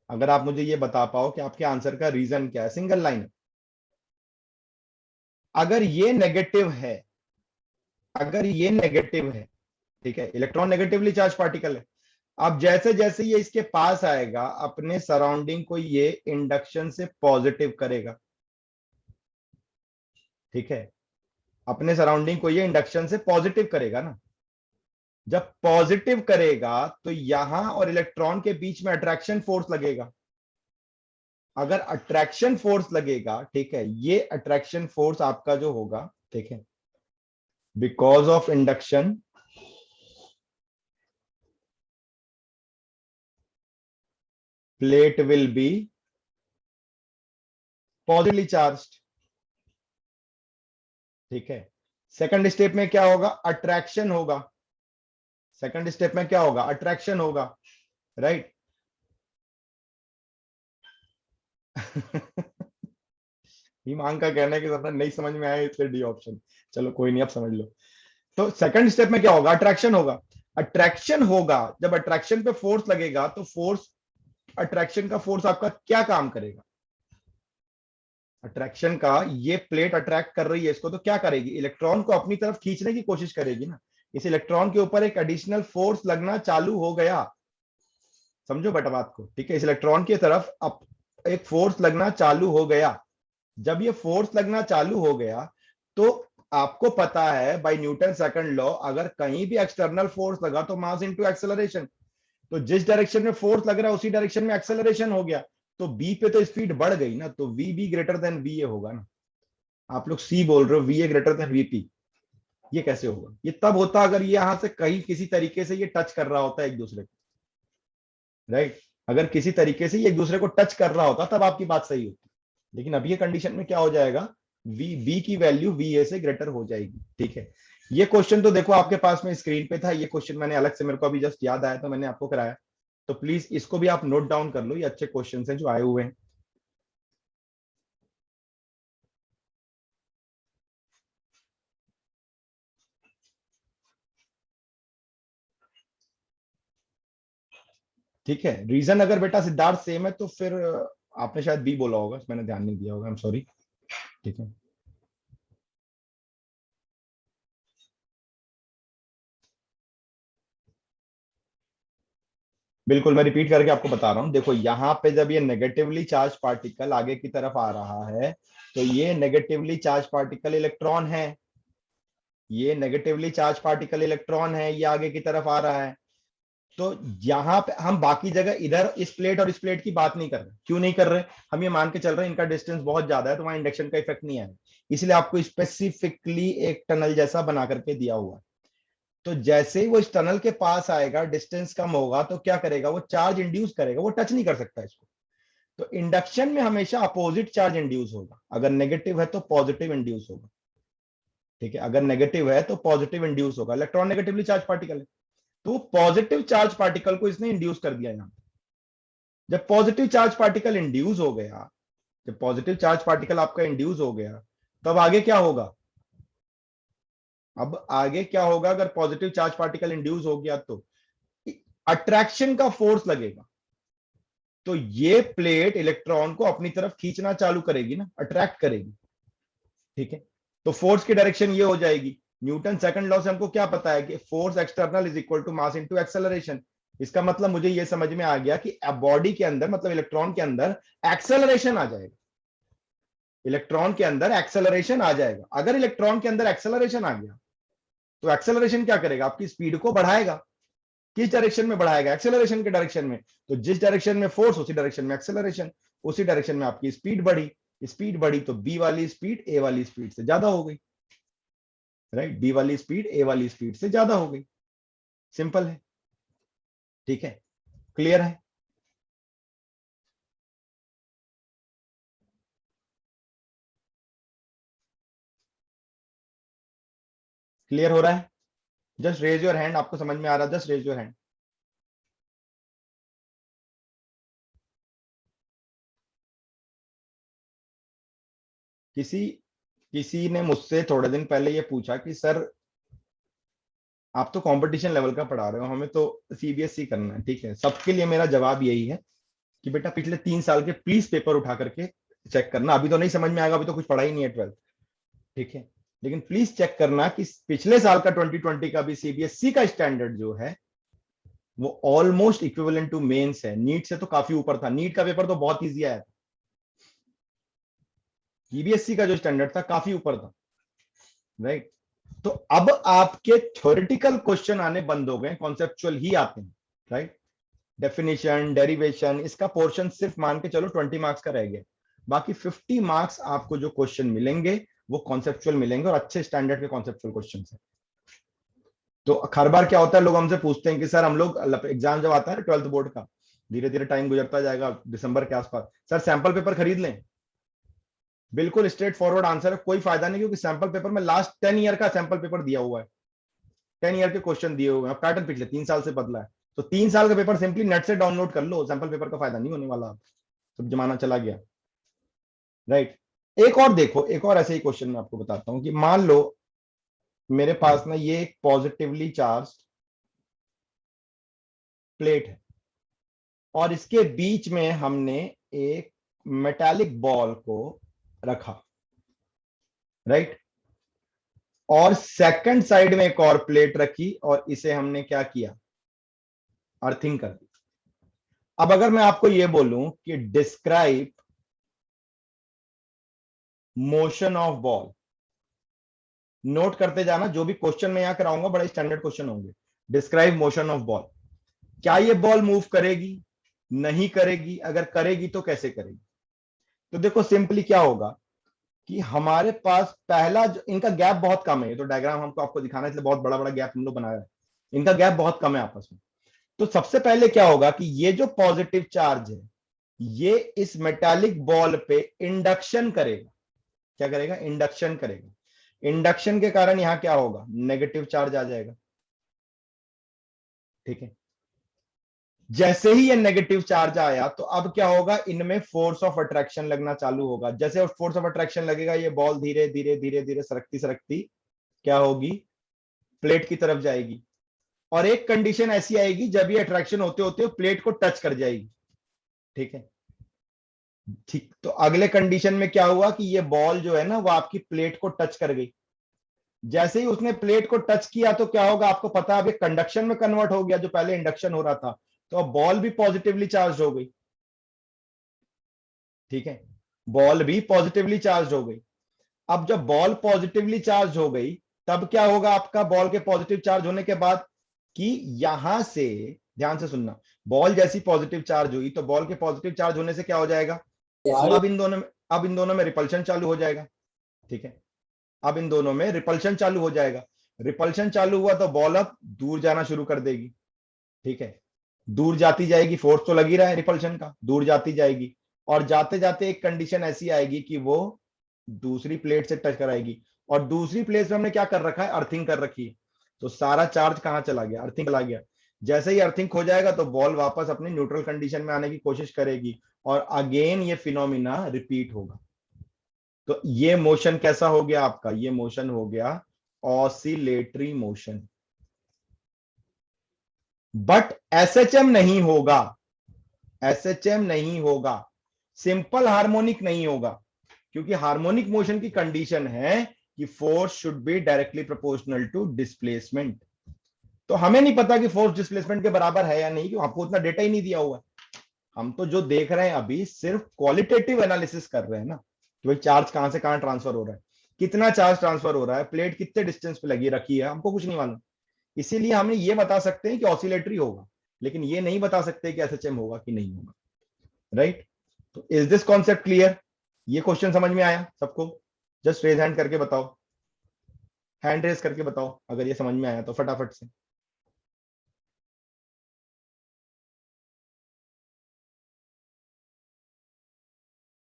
अगर आप मुझे ये बता पाओ कि आपके आंसर का रीजन क्या है, सिंगल लाइन, अगर ये नेगेटिव है, अगर ये नेगेटिव है, ठीक है, इलेक्ट्रॉन नेगेटिवली चार्ज पार्टिकल है, अब जैसे जैसे ये इसके पास आएगा अपने सराउंडिंग को ये इंडक्शन से पॉजिटिव करेगा। ठीक है, अपने सराउंडिंग को ये इंडक्शन से पॉजिटिव करेगा ना, जब पॉजिटिव करेगा तो यहां और इलेक्ट्रॉन के बीच में अट्रैक्शन फोर्स लगेगा। अगर अट्रैक्शन फोर्स लगेगा, ठीक है, ये अट्रैक्शन फोर्स आपका जो होगा, ठीक है, because of induction, plate will be positively charged. ठीक है, सेकंड स्टेप में क्या होगा, अट्रैक्शन होगा, सेकंड स्टेप में क्या होगा, अट्रैक्शन होगा, राइट। हिमांक का कहना है कि सर नहीं समझ में आया इसलिए डी ऑप्शन। चलो कोई नहीं, आप समझ लो। तो सेकंड स्टेप में क्या होगा, अट्रैक्शन होगा। अट्रैक्शन होगा, जब अट्रैक्शन पे फोर्स लगेगा तो फोर्स, अट्रैक्शन का फोर्स आपका क्या काम करेगा, अट्रैक्शन का, ये प्लेट अट्रैक्ट कर रही है इसको, तो क्या करेगी, इलेक्ट्रॉन को अपनी तरफ खींचने की कोशिश करेगी ना। इस इलेक्ट्रॉन के ऊपर एक एडिशनल फोर्स लगना चालू हो गया, समझो बेटा बात को। ठीक है, इस इलेक्ट्रॉन की तरफ अब एक फोर्स लगना चालू हो गया। जब ये फोर्स लगना चालू हो गया, तो आपको पता है बाय न्यूटन सेकंड लॉ, अगर कहीं भी एक्सटर्नल फोर्स लगा तो मास इनटू एक्सेलरेशन, तो जिस डायरेक्शन में फोर्स लग रहा है उसी डायरेक्शन में एक्सेलरेशन हो गया, तो बी पे तो स्पीड बढ़ गई ना, तो V B greater than V A होगा ना। आप लोग सी बोल रहे हो, V A greater than VP, ये कैसे होगा, ये तब होता अगर ये यहां से कहीं किसी तरीके से ये टच कर रहा होता है एक दूसरे को, राइट। अगर किसी तरीके से ये एक दूसरे को टच कर रहा होता तब आपकी बात सही होती, लेकिन अभी ये कंडीशन में क्या हो जाएगा, वी बी की वैल्यू वी ए से ग्रेटर हो जाएगी। ठीक है, ये क्वेश्चन तो देखो आपके पास में स्क्रीन पे था, ये क्वेश्चन मैंने अलग से, मेरे को अभी जस्ट याद आया तो मैंने आपको कराया, तो प्लीज इसको भी आप नोट डाउन कर लो, ये अच्छे क्वेश्चन हैं जो आए हुए हैं। ठीक है, रीजन अगर बेटा सिद्धार्थ सेम है तो फिर आपने शायद बी बोला होगा, मैंने ध्यान नहीं दिया होगा, आई एम सॉरी। ठीक है, बिल्कुल, मैं रिपीट करके आपको बता रहा हूं, देखो यहाँ पे जब ये नेगेटिवली चार्ज पार्टिकल आगे की तरफ आ रहा है, तो ये नेगेटिवली चार्ज पार्टिकल इलेक्ट्रॉन है, ये नेगेटिवली चार्ज पार्टिकल इलेक्ट्रॉन है, ये आगे की तरफ आ रहा है। तो यहां पे हम बाकी जगह इधर इस प्लेट और इस प्लेट की बात नहीं कर रहे। क्यों नहीं कर रहे? हम ये मान के चल रहे हैं इनका डिस्टेंस बहुत ज्यादा है तो वहां इंडक्शन का इफेक्ट नहीं आएगा, इसलिए आपको स्पेसिफिकली एक टनल जैसा बना करके दिया हुआ है। तो जैसे ही वो इस टनल के पास आएगा, डिस्टेंस कम होगा तो क्या करेगा? वो चार्ज इंड्यूस करेगा, वो टच नहीं कर सकता इसको। तो इंडक्शन में हमेशा अपोजिट चार्ज इंड्यूस होगा, अगर नेगेटिव है तो पॉजिटिव इंड्यूस होगा। ठीक है, अगर नेगेटिव है तो पॉजिटिव इंड्यूस होगा। इलेक्ट्रॉन नेगेटिवली चार्ज पार्टिकल है, तो पॉजिटिव चार्ज पार्टिकल को इसने इंड्यूस कर दिया यहां। जब पॉजिटिव चार्ज पार्टिकल इंड्यूस हो गया, जब पॉजिटिव चार्ज पार्टिकल आपका इंड्यूस हो गया, तब आगे क्या होगा? अब आगे क्या होगा? अगर पॉजिटिव चार्ज पार्टिकल इंड्यूस हो गया तो अट्रैक्शन का फोर्स लगेगा, तो ये प्लेट इलेक्ट्रॉन को अपनी तरफ खींचना चालू करेगी ना, अट्रैक्ट करेगी। ठीक है, तो फोर्स की डायरेक्शन ये हो जाएगी। न्यूटन सेकंड लॉ से हमको क्या पता है कि force external is equal to mass into acceleration. इसका मतलब मुझे ये समझ में आ गया कि बॉडी के अंदर, मतलब इलेक्ट्रॉन के अंदर एक्सेलरेशन आ जाएगा। इलेक्ट्रॉन के अंदर एक्सेलरेशन आ जाएगा। अगर इलेक्ट्रॉन के अंदर एक्सेलरेशन आ गया तो एक्सेलरेशन क्या करेगा? आपकी स्पीड को बढ़ाएगा। किस डायरेक्शन में बढ़ाएगा? एक्सेलरेशन के डायरेक्शन में। तो जिस डायरेक्शन में फोर्स, उसी डायरेक्शन में एक्सेलरेशन, उसी डायरेक्शन में आपकी स्पीड बढ़ी। स्पीड बढ़ी तो बी वाली स्पीड ए वाली स्पीड से ज्यादा हो गई, राइट? बी वाली स्पीड ए वाली स्पीड से ज्यादा हो गई। सिंपल है। ठीक है, क्लियर है? क्लियर हो रहा है? जस्ट रेज योर हैंड, आपको समझ में आ रहा है? Just raise your hand. किसी किसी ने मुझसे थोड़े दिन पहले ये पूछा कि सर, आप तो कंपटीशन लेवल का पढ़ा रहे हो, हमें तो सीबीएसई करना है। ठीक है, सबके लिए मेरा जवाब यही है कि बेटा पिछले 3 साल के प्लीज पेपर उठा करके चेक करना। अभी तो नहीं समझ में आएगा, अभी तो कुछ पढ़ा ही नहीं है 12th। ठीक है, लेकिन प्लीज चेक करना कि पिछले साल का 2020 का भी सीबीएसई का स्टैंडर्ड जो है वो ऑलमोस्ट इक्विवेलेंट टू मेंस है। नीट से तो काफी ऊपर था। नीट का पेपर तो बहुत ईजी आया था, सीबीएसई का जो स्टैंडर्ड था काफी ऊपर था, राइट? तो अब आपके थ्योरेटिकल क्वेश्चन आने बंद हो गए, कॉन्सेप्चुअल ही आते हैं, राइट? डेफिनेशन, डेरिवेशन, इसका पोर्शन सिर्फ मान के चलो 20 मार्क्स का रह गया। बाकी 50 मार्क्स आपको जो क्वेश्चन मिलेंगे वो कॉन्सेप्चुअल मिलेंगे, और अच्छे स्टैंडर्ड के कॉन्सेप्चुअल क्वेश्चन है। तो हर बार क्या होता है, लोग हमसे पूछते हैं कि सर हम लोग एग्जाम जब आता है 12th बोर्ड का, धीरे धीरे टाइम गुजरता जाएगा, दिसंबर के आसपास, सर सैंपल पेपर खरीद लें। बिल्कुल स्ट्रेट फॉरवर्ड आंसर है, कोई फायदा नहीं, क्योंकि सैंपल पेपर में लास्ट 10 ईयर का सैंपल पेपर दिया हुआ है। 10 ईयर के क्वेश्चन दिए हुए हैं, पैटर्न पिछले 3 साल से बदला है। तो 3 साल का पेपर सिंपली नेट से डाउनलोड कर लो, सैंपल पेपर का फायदा नहीं होने वाला। सब जमाना चला गया, राइट? एक और देखो, एक और ऐसे ही क्वेश्चन मैं आपको बताता हूं कि मान लो मेरे पास ना ये एक पॉजिटिवली चार्ज प्लेट है, और इसके बीच में हमने एक मेटालिक बॉल को रखा, राइट? और सेकंड साइड में एक और प्लेट रखी, और इसे हमने क्या किया? अर्थिंग कर दी। अब अगर मैं आपको यह बोलूं कि describe motion of ball, note करते जाना, जो भी क्वेश्चन मैं यहां कराऊंगा बड़े स्टैंडर्ड क्वेश्चन होंगे। डिस्क्राइब मोशन ऑफ बॉल, क्या ये बॉल मूव करेगी? नहीं करेगी? अगर करेगी तो कैसे करेगी? तो देखो सिंपली क्या होगा कि हमारे पास पहला इनका गैप बहुत कम है, ये तो डायग्राम हमको आपको दिखाना है इसलिए बहुत बड़ा बड़ा गैप हम लोग बनाया है। इनका गैप बहुत कम है आपस में। तो सबसे पहले क्या होगा कि ये जो पॉजिटिव चार्ज है ये इस मेटालिक बॉल पे इंडक्शन करेगा। क्या करेगा? इंडक्शन करेगा। इंडक्शन के कारण यहां क्या होगा? नेगेटिव चार्ज आ जाएगा। ठीक है, जैसे ही ये नेगेटिव चार्ज आया तो अब क्या होगा? इनमें फोर्स ऑफ अट्रैक्शन लगना चालू होगा। जैसे फोर्स ऑफ अट्रैक्शन लगेगा, ये बॉल धीरे धीरे धीरे धीरे सरकती सरकती क्या होगी? प्लेट की तरफ जाएगी। और एक कंडीशन ऐसी आएगी जब ये अट्रैक्शन होते होते प्लेट को टच कर जाएगी। ठीक है, ठीक। तो अगले कंडीशन में क्या हुआ कि ये बॉल जो है ना वो आपकी प्लेट को टच कर गई। जैसे ही उसने प्लेट को टच किया तो क्या होगा? आपको पता है अब ये कंडक्शन में कन्वर्ट हो गया, जो पहले इंडक्शन हो रहा था। तो अब बॉल भी पॉजिटिवली चार्ज हो गई। ठीक है, बॉल भी पॉजिटिवली चार्ज हो गई। अब जब बॉल पॉजिटिवली चार्ज हो गई तब क्या होगा? आपका बॉल के पॉजिटिव चार्ज होने के बाद कि यहां से ध्यान से सुनना, बॉल जैसी पॉजिटिव चार्ज हुई तो बॉल के पॉजिटिव चार्ज होने से क्या हो जाएगा, अब इन दोनों में रिपल्शन चालू हो जाएगा। ठीक है, अब इन दोनों में रिपल्शन चालू हो जाएगा। रिपल्शन चालू हुआ तो बॉल अब दूर जाना शुरू कर देगी। ठीक है, दूर जाती जाएगी, फोर्स तो लगी रहा है रिपल्शन का, दूर जाती जाएगी, और जाते जाते एक कंडीशन ऐसी आएगी कि वो दूसरी प्लेट से टच कराएगी, और दूसरी प्लेट में हमने क्या कर रखा है, अर्थिंग कर रखी है। तो सारा चार्ज कहां चला गया, अर्थिंग चला गया। जैसे ही अर्थिंग हो जाएगा तो बॉल वापस अपनी न्यूट्रल कंडीशन में आने की कोशिश करेगी, और अगेन ये फिनोमिना रिपीट होगा। तो ये मोशन कैसा हो गया आपका, ये मोशन हो गया ऑसिलेटरी मोशन। बट एसएचएम नहीं होगा, एसएचएम नहीं होगा, सिंपल हार्मोनिक नहीं होगा, क्योंकि हार्मोनिक मोशन की कंडीशन है कि force should be directly proportional to displacement. तो हमें नहीं पता कि फोर्स डिस्प्लेसमेंट के बराबर है या नहीं, क्योंकि आपको उतना डेटा ही नहीं दिया हुआ है। हम तो जो देख रहे हैं अभी सिर्फ क्वालिटेटिव एनालिसिस कर रहे हैं ना, कि भाई चार्ज कहां से कहां ट्रांसफर हो रहा है, कितना चार्ज ट्रांसफर हो रहा है, प्लेट कितने डिस्टेंस पे लगी रखी है, हमको कुछ नहीं मालूम। इसीलिए हम ये बता सकते हैं कि ऑसिलेटरी होगा, लेकिन ये नहीं बता सकते कि एसएचएम होगा कि नहीं होगा। राइट, तो इज दिस कॉन्सेप्ट क्लियर, ये क्वेश्चन समझ में आया सबको? जस्ट रेज हैंड करके बताओ, हैंड रेज करके बताओ अगर ये समझ में आया तो फटाफट से।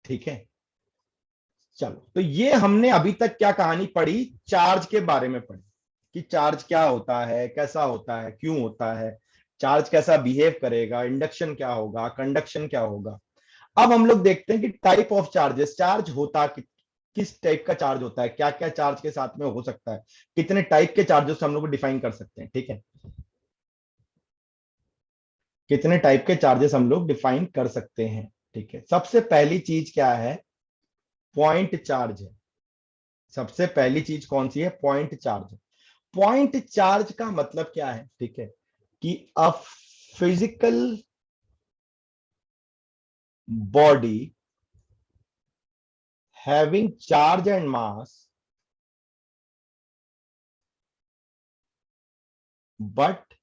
ठीक है, चलो, तो ये हमने अभी तक क्या कहानी पढ़ी, चार्ज के बारे में पढ़ी, कि चार्ज क्या होता है, कैसा होता है, क्यों होता है, चार्ज कैसा बिहेव करेगा, इंडक्शन क्या होगा, कंडक्शन क्या होगा। अब हम लोग देखते हैं कि टाइप ऑफ चार्जेस, चार्ज होता किस टाइप का चार्ज होता है, क्या क्या चार्ज के साथ में हो सकता है, कितने टाइप के चार्जेस हम लोग डिफाइन कर सकते हैं। ठीक है, कितने टाइप के चार्जेस हम लोग डिफाइन कर सकते हैं। ठीक है, सबसे पहली चीज क्या है, पॉइंट चार्ज है। सबसे पहली चीज कौन सी है, पॉइंट चार्ज। पॉइंट चार्ज का मतलब क्या है, ठीक है, कि a physical body having charge and mass but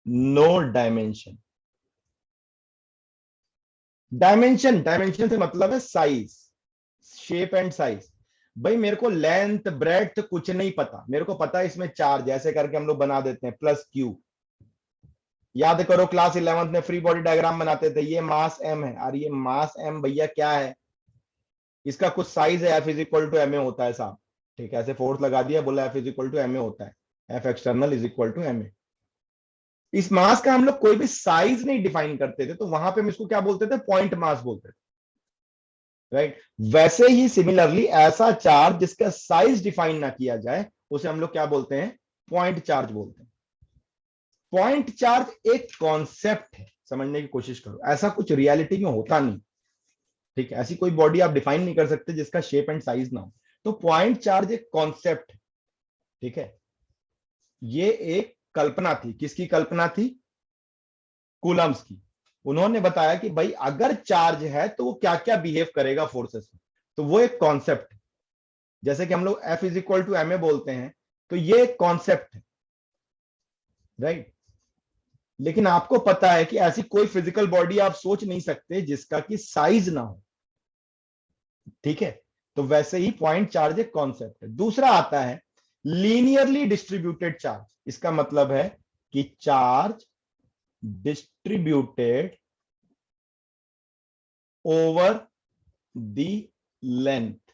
no dimension. Dimension, dimension से मतलब है साइज, शेप एंड साइज। भाई मेरे को लेंथ ब्रेड्थ कुछ नहीं पता, मेरे को पता है इसमें चार्ज, ऐसे करके हम लोग बना देते हैं प्लस क्यू। याद करो क्लास 11th में फ्री बॉडी डायग्राम बनाते थे, ये मास एम है, और ये मास एम भैया क्या है, इसका कुछ साइज है, F is equal to M A होता है साहब। ठीक है, ऐसे फोर्स लगा दिया, बोला F is equal to M A होता है, F external is equal to M A. इस मास का हम लोग कोई भी साइज नहीं डिफाइन करते थे, तो वहां पे हम इसको क्या बोलते थे, पॉइंट मास बोलते थे। राइट, वैसे ही सिमिलरली ऐसा चार्ज जिसका साइज डिफाइन ना किया जाए उसे हम लोग क्या बोलते हैं, पॉइंट चार्ज बोलते हैं। पॉइंट चार्ज एक कॉन्सेप्ट है, समझने की कोशिश करो, ऐसा कुछ रियलिटी में होता नहीं। ठीक है, ऐसी कोई बॉडी आप डिफाइन नहीं कर सकते जिसका शेप एंड साइज ना हो। तो पॉइंट चार्ज एक कॉन्सेप्ट है। ठीक है, ये एक कल्पना थी, किसकी कल्पना थी, कूलम्स की। उन्होंने बताया कि भाई अगर चार्ज है तो वो क्या क्या बिहेव करेगा फोर्सेस में, तो वो एक कॉन्सेप्ट है। जैसे कि हम लोग F is equal to M A बोलते हैं, तो ये एक कॉन्सेप्ट है। राइट, लेकिन आपको पता है कि ऐसी कोई फिजिकल बॉडी आप सोच नहीं सकते जिसका कि साइज ना हो। ठीक है, तो वैसे ही पॉइंट चार्ज एक कॉन्सेप्ट है। दूसरा आता है लीनियरली डिस्ट्रीब्यूटेड चार्ज। इसका मतलब है कि charge distributed over the length.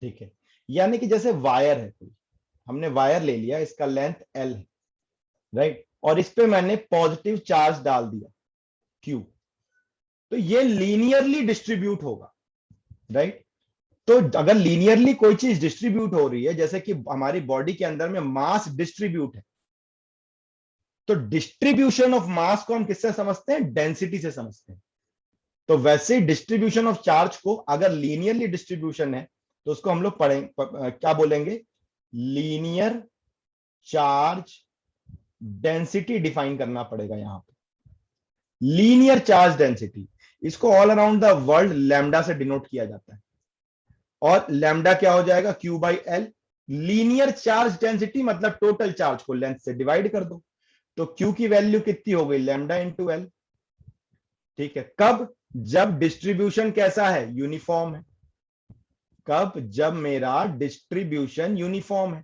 ठीक है, यानी कि जैसे वायर है कोई, हमने वायर ले लिया, इसका लेंथ एल है, राइट, और इस पे मैंने पॉजिटिव चार्ज डाल दिया क्यू, तो ये लीनियरली डिस्ट्रीब्यूट होगा। राइट, तो अगर लीनियरली कोई चीज डिस्ट्रीब्यूट हो रही है, जैसे कि हमारी बॉडी के अंदर में मास डिस्ट्रीब्यूट है, तो डिस्ट्रीब्यूशन ऑफ मास को हम किससे समझते हैं, डेंसिटी से समझते हैं। तो वैसे डिस्ट्रीब्यूशन ऑफ चार्ज को अगर लीनियरली डिस्ट्रीब्यूशन है तो उसको हम लोग क्या बोलेंगे, लीनियर चार्ज डेंसिटी डिफाइन करना पड़ेगा यहां पे। लीनियर चार्ज डेंसिटी, इसको all around the world lambda से डिनोट किया जाता है, और लैम्डा क्या हो जाएगा, Q by L. Linear charge density मतलब टोटल चार्ज को लेंथ से डिवाइड कर दो, तो क्यू की वैल्यू कितनी हो गई, लैम्डा इंटू एल। ठीक है, कब, जब डिस्ट्रीब्यूशन कैसा है, यूनिफॉर्म है। कब, जब मेरा डिस्ट्रीब्यूशन यूनिफॉर्म है।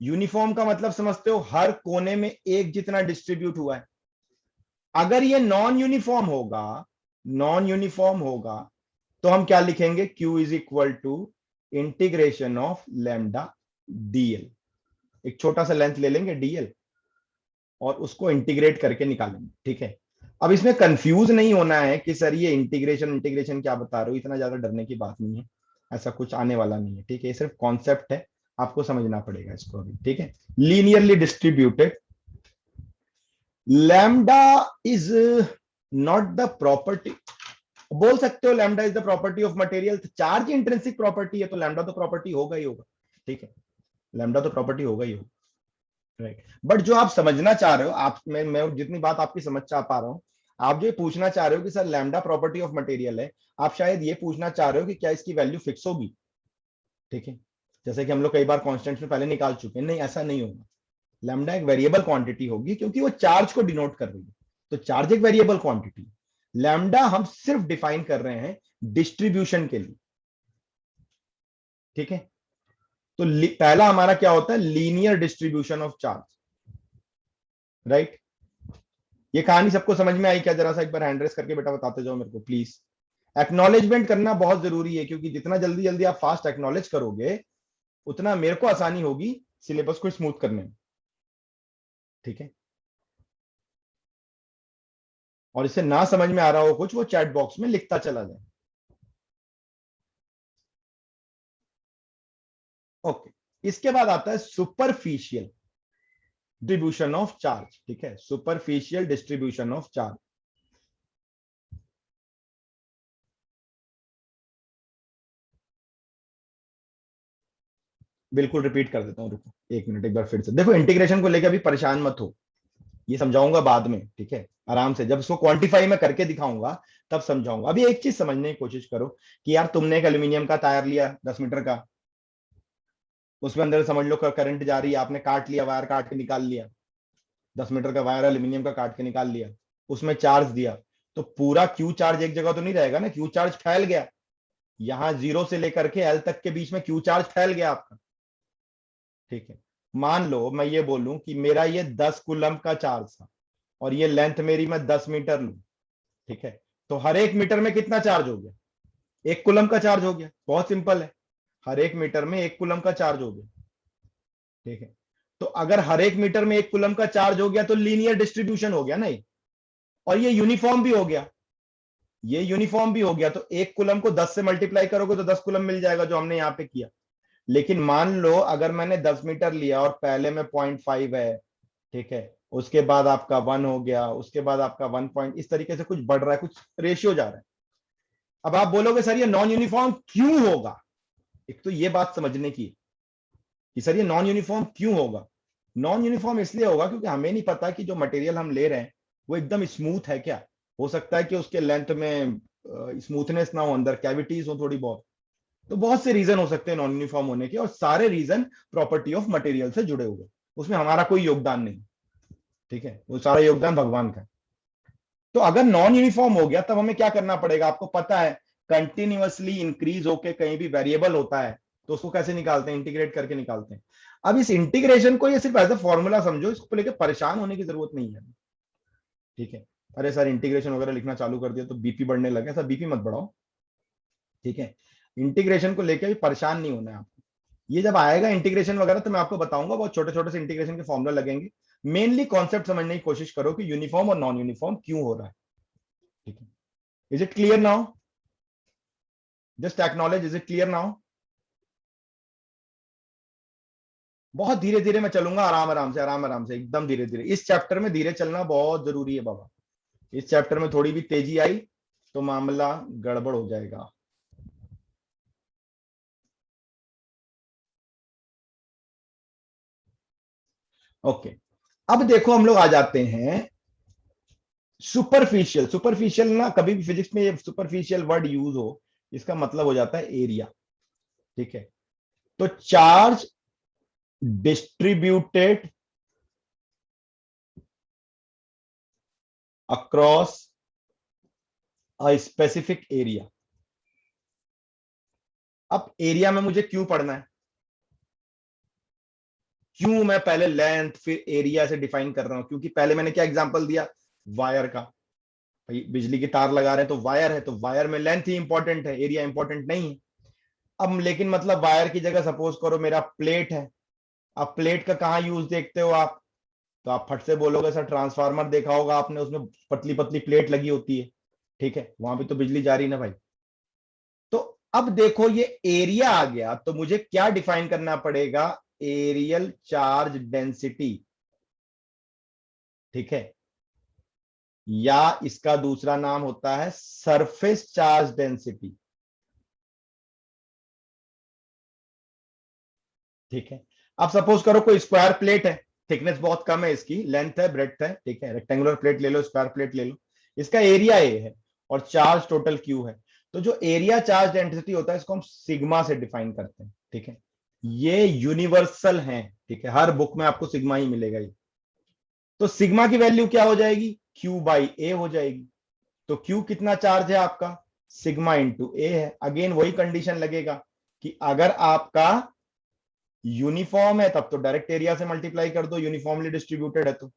यूनिफॉर्म का मतलब समझते हो, हर कोने में एक जितना डिस्ट्रीब्यूट हुआ है। अगर ये नॉन यूनिफॉर्म होगा, नॉन यूनिफॉर्म होगा, तो हम क्या लिखेंगे, Q is equal to integration of lambda dl. एक छोटा सा लेंथ ले लेंगे डीएल और उसको इंटीग्रेट करके निकालेंगे। ठीक है, अब इसमें कंफ्यूज नहीं होना है कि सर ये इंटीग्रेशन इंटीग्रेशन क्या बता रहे हो, इतना ज्यादा डरने की बात नहीं है, ऐसा कुछ आने वाला नहीं है। ठीक है, ये सिर्फ कॉन्सेप्ट है, आपको समझना पड़ेगा इसको अभी। ठीक है, linearly distributed lambda is not the property, बोल सकते हो lambda is the property of material. Charge intrinsic property है तो लैम्डा तो प्रॉपर्टी होगा ही होगा। ठीक है, लैम्डा तो प्रॉपर्टी होगा ही होगा, राइट। बट जो आप समझना चाह रहे हो, आप मैं जितनी बात आपकी समझ पा रहा हूं, आप जो पूछना चाह रहे हो कि sir lambda property of material है, आप शायद ये पूछना चाह रहे हो कि क्या इसकी वैल्यू फिक्स होगी। ठीक है, जैसे कि हम लोग कई बार कांस्टेंट्स में पहले निकाल चुके हैं, नहीं ऐसा नहीं होगा। लैम्डा एक वेरिएबल क्वांटिटी होगी क्योंकि वो चार्ज को डिनोट कर रही है, तो चार्ज एक वेरिएबल क्वांटिटी। लैम्डा हम सिर्फ डिफाइन कर रहे हैं डिस्ट्रीब्यूशन के लिए। ठीक है, तो पहला हमारा क्या होता है, linear distribution of charge, right. ये कहानी सबको समझ में आई क्या, जरा सा एक बार हैंड रेस करके बेटा बताते जाओ मेरे को प्लीज। एक्नॉलेजमेंट करना बहुत जरूरी है, क्योंकि जितना जल्दी जल्दी आप फास्ट एक्नॉलेज करोगे, उतना मेरे को आसानी होगी सिलेबस को स्मूथ करने में। ठीक है, और इसे ना समझ में आ रहा हो कुछ, वो चैट बॉक्स में लिखता चला जाए। ओके, इसके बाद आता है सुपरफिशियल डिस्ट्रीब्यूशन ऑफ चार्ज। ठीक है, सुपरफिशियल डिस्ट्रीब्यूशन ऑफ चार्ज। बिल्कुल रिपीट कर देता हूं, रुको एक मिनट, एक बार फिर से देखो। इंटीग्रेशन को लेकर अभी परेशान मत हो, ये समझाऊंगा बाद में। ठीक है, आराम से जब इसको क्वांटिफाई में करके दिखाऊंगा तब समझाऊंगा। अभी एक चीज समझने की कोशिश करो कि यार तुमने एक एल्यूमिनियम का टायर लिया 10 मीटर का, उसमें अंदर समझ लो करंट जा रही है, आपने काट लिया, वायर काट के निकाल लिया, 10 मीटर का वायर एल्यूमिनियम का काट के निकाल लिया, उसमें चार्ज दिया, तो पूरा क्यू चार्ज एक जगह तो नहीं रहेगा ना, क्यू चार्ज फैल गया। यहां 0 से लेकर के एल तक के बीच में क्यू चार्ज फैल गया आपका। ठीक है, मान लो मैं ये बोलूं कि मेरा ये 10 कूलम का चार्ज था और ये लेंथ मेरी मैं 10 मीटर लूं। ठीक है, तो हर एक मीटर में कितना चार्ज हो गया, 1 कूलम का चार्ज हो गया। बहुत सिंपल है, हर एक मीटर में 1 कूलम का चार्ज हो गया। ठीक है, तो अगर हर एक मीटर में 1 कूलम का चार्ज हो गया तो लीनियर डिस्ट्रीब्यूशन हो गया ना ये, और ये यूनिफॉर्म भी हो गया। ये यूनिफॉर्म भी हो गया, तो 1 कूलम को 10 से मल्टीप्लाई करोगे तो 10 कूलम मिल जाएगा, जो हमने यहाँ पे किया। लेकिन मान लो अगर मैंने 10 मीटर लिया और पहले में 0.5 है, ठीक है, उसके बाद आपका 1 हो गया, उसके बाद आपका 1 पॉइंट, इस तरीके से कुछ बढ़ रहा है, कुछ रेशियो जा रहा है। अब आप बोलोगे सर ये नॉन यूनिफॉर्म क्यों होगा, एक तो ये बात समझने की कि सर ये नॉन यूनिफॉर्म क्यों होगा। नॉन यूनिफॉर्म इसलिए होगा क्योंकि हमें नहीं पता कि जो मटेरियल हम ले रहे हैं वो एकदम स्मूथ है क्या। हो सकता है कि उसके लेंथ में स्मूथनेस ना हो, अंदर कैविटीज हो थोड़ी बहुत। तो बहुत से रीजन हो सकते हैं नॉन यूनिफॉर्म होने के, और सारे रीजन प्रॉपर्टी ऑफ मटेरियल से जुड़े हुए, उसमें हमारा कोई योगदान नहीं। ठीक है, वो सारा योगदान भगवान का है। तो अगर नॉन यूनिफॉर्म हो गया तब हमें क्या करना पड़ेगा, आपको पता है, कंटिन्यूअसली इंक्रीज होके कहीं भी वेरिएबल होता है तो उसको कैसे निकालते हैं, इंटीग्रेट करके निकालते हैं। अब इस इंटीग्रेशन को ये सिर्फ एज ए फॉर्मूला समझो, इसको लेकर परेशान होने की जरूरत नहीं है। ठीक है, अरे सर इंटीग्रेशन वगैरह लिखना चालू कर दिया तो बीपी बढ़ने लगे, सर बीपी मत बढ़ाओ। ठीक है, इंटीग्रेशन को लेकर भी परेशान नहीं होना है आपको। ये जब आएगा इंटीग्रेशन वगैरह तो मैं आपको बताऊंगा, बहुत छोटे छोटे से इंटीग्रेशन के फॉर्मूला लगेंगे। मेनली कॉन्सेप्ट समझने की कोशिश करो कि यूनिफॉर्म और नॉन यूनिफॉर्म क्यों हो रहा है। ठीक है, is it clear now, just acknowledge, is it clear now. बहुत धीरे धीरे मैं चलूंगा, आराम आराम से, आराम आराम से, एकदम धीरे धीरे। इस चैप्टर में धीरे चलना बहुत जरूरी है बाबा। इस चैप्टर में थोड़ी भी तेजी आई तो मामला गड़बड़ हो जाएगा। ओके, अब देखो हम लोग आ जाते हैं सुपरफिशियल। सुपरफिशियल ना, कभी भी फिजिक्स में ये सुपरफिशियल वर्ड यूज हो, इसका मतलब हो जाता है एरिया। ठीक है, तो charge distributed across a specific area. अब एरिया में मुझे क्यों पढ़ना है, क्यों मैं पहले लेंथ फिर एरिया से डिफाइन कर रहा हूं, क्योंकि पहले मैंने क्या एग्जांपल दिया, वायर का। भाई बिजली की तार लगा रहे हैं तो वायर है, तो वायर में लेंथ ही इंपॉर्टेंट है, एरिया इंपॉर्टेंट नहीं है। अब लेकिन मतलब वायर की जगह सपोज करो मेरा प्लेट है। अब प्लेट का कहाँ यूज देखते हो आप, तो आप फट से बोलोगे सर ट्रांसफार्मर देखा होगा आपने, उसमें पतली पतली प्लेट लगी होती है, ठीक है, वहां भी तो बिजली जा रही ना भाई। तो अब देखो ये एरिया आ गया, तो मुझे क्या डिफाइन करना पड़ेगा, एरियल चार्ज डेंसिटी, ठीक है, या इसका दूसरा नाम होता है सरफेस चार्ज डेंसिटी, ठीक है। अब सपोज करो कोई स्क्वायर प्लेट है, थिकनेस बहुत कम है इसकी, लेंथ है ब्रेड्थ है, ठीक है, रेक्टेंगुलर प्लेट ले लो, स्क्वायर प्लेट ले लो, इसका एरिया ए है और चार्ज टोटल क्यू है। तो जो एरिया चार्ज डेंसिटी होता है इसको हम सिग्मा से डिफाइन करते हैं, ठीक है। ये यूनिवर्सल है, ठीक है, हर बुक में आपको सिग्मा ही मिलेगा ये। तो सिग्मा की वैल्यू क्या हो जाएगी, क्यू बाई ए हो जाएगी। तो क्यू कितना चार्ज है आपका, सिग्मा इंटू ए है। अगेन वही कंडीशन लगेगा कि अगर आपका यूनिफॉर्म है तब तो डायरेक्ट एरिया से मल्टीप्लाई कर दो, यूनिफॉर्मली डिस्ट्रीब्यूटेड है तो।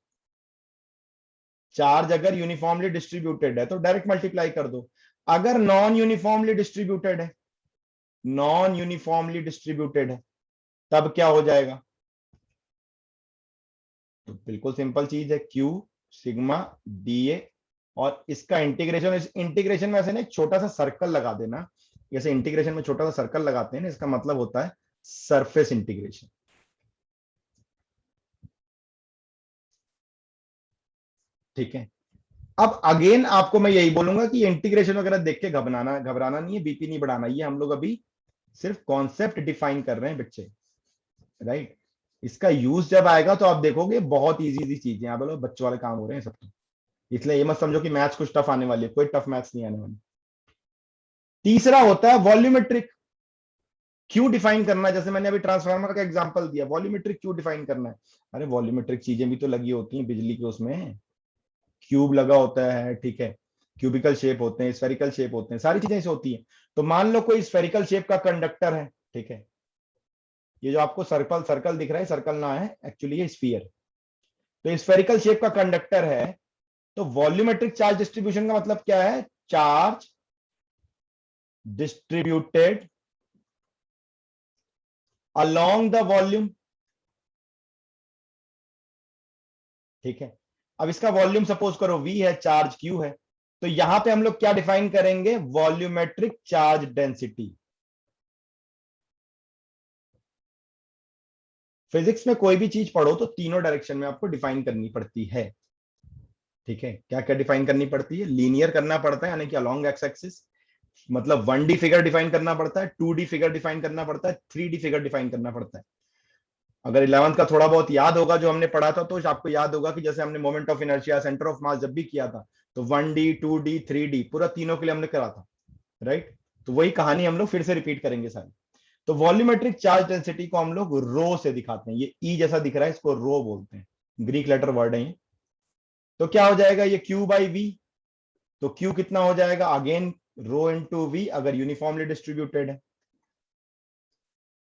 चार्ज अगर यूनिफॉर्मली डिस्ट्रीब्यूटेड है तो डायरेक्ट मल्टीप्लाई कर दो। अगर नॉन यूनिफॉर्मली डिस्ट्रीब्यूटेड है, नॉन यूनिफॉर्मली डिस्ट्रीब्यूटेड है, तब क्या हो जाएगा, तो बिल्कुल सिंपल चीज है, क्यू सिग्मा डी ए, और इसका इंटीग्रेशन, इस इंटीग्रेशन में ऐसे ना एक छोटा सा सर्कल लगा देना, जैसे इंटीग्रेशन में छोटा सा सर्कल लगाते हैं ना, इसका मतलब होता है सरफेस इंटीग्रेशन, ठीक है। अब अगेन आपको मैं यही बोलूंगा कि इंटीग्रेशन वगैरह देख के घबराना घबराना नहीं है, बीपी नहीं बढ़ाना, ये हम लोग अभी सिर्फ कॉन्सेप्ट डिफाइन कर रहे हैं बच्चे, राइट। इसका यूज जब आएगा तो आप देखोगे बहुत इजी इजी चीजें, आप बोलो बच्चों वाले काम हो रहे हैं सब तो। इसलिए ये मत समझो कि मैथ्स कुछ टफ आने वाली है, कोई टफ मैथ्स नहीं आने वाली। तीसरा होता है वॉल्यूमेट्रिक, क्यों डिफाइन करना है, जैसे मैंने अभी ट्रांसफार्मर का एग्जांपल दिया, वॉल्यूमेट्रिक क्यों डिफाइन करना है। अरे वॉल्यूमेट्रिक चीजें भी तो लगी होती हैं बिजली के उसमें, क्यूब लगा होता है, ठीक है, क्यूबिकल शेप होते हैं, स्फेरिकल शेप होते हैं, सारी चीजें ऐसे होती हैं। तो मान लो कोई स्फेरिकल शेप का कंडक्टर है, ठीक है, ये जो आपको सर्कल सर्कल दिख रहा है, सर्कल ना है एक्चुअली ये स्फीयर। तो स्फेरिकल शेप का कंडक्टर है, तो वॉल्यूमेट्रिक चार्ज डिस्ट्रीब्यूशन का मतलब क्या है, charge distributed along the volume, ठीक है। अब इसका वॉल्यूम सपोज करो v है, चार्ज q है, तो यहां पे हम लोग क्या डिफाइन करेंगे, वॉल्यूमेट्रिक चार्ज डेंसिटी। फिजिक्स में कोई भी चीज पढ़ो तो तीनों डायरेक्शन में आपको डिफाइन करनी पड़ती है, ठीक है। क्या क्या डिफाइन करनी पड़ती है, लीनियर करना पड़ता है यानी कि अलोंग एक्स एक्सिस, मतलब 1D फिगर डिफाइन करना पड़ता है, 2D फिगर डिफाइन करना पड़ता है, 3D फिगर डिफाइन करना पड़ता है। अगर 11th का थोड़ा बहुत याद होगा जो हमने पढ़ा था, तो आपको याद होगा कि जैसे हमने moment of inertia, centre of mass जब भी किया था, तो 1D 2D 3D पूरा तीनों के लिए हमने करा था, राइट। तो वही कहानी हम लोग फिर से रिपीट करेंगे सारी। तो वॉल्यूमेट्रिक चार्ज डेंसिटी को हम लोग रो से दिखाते हैं, ये ई जैसा दिख रहा है, इसको रो बोलते हैं, ग्रीक लेटर वर्ड है ये। तो क्या हो जाएगा ये क्यू बाई वी, तो क्यू कितना हो जाएगा, अगेन रो इंटू वी, अगर यूनिफॉर्मली डिस्ट्रीब्यूटेड है,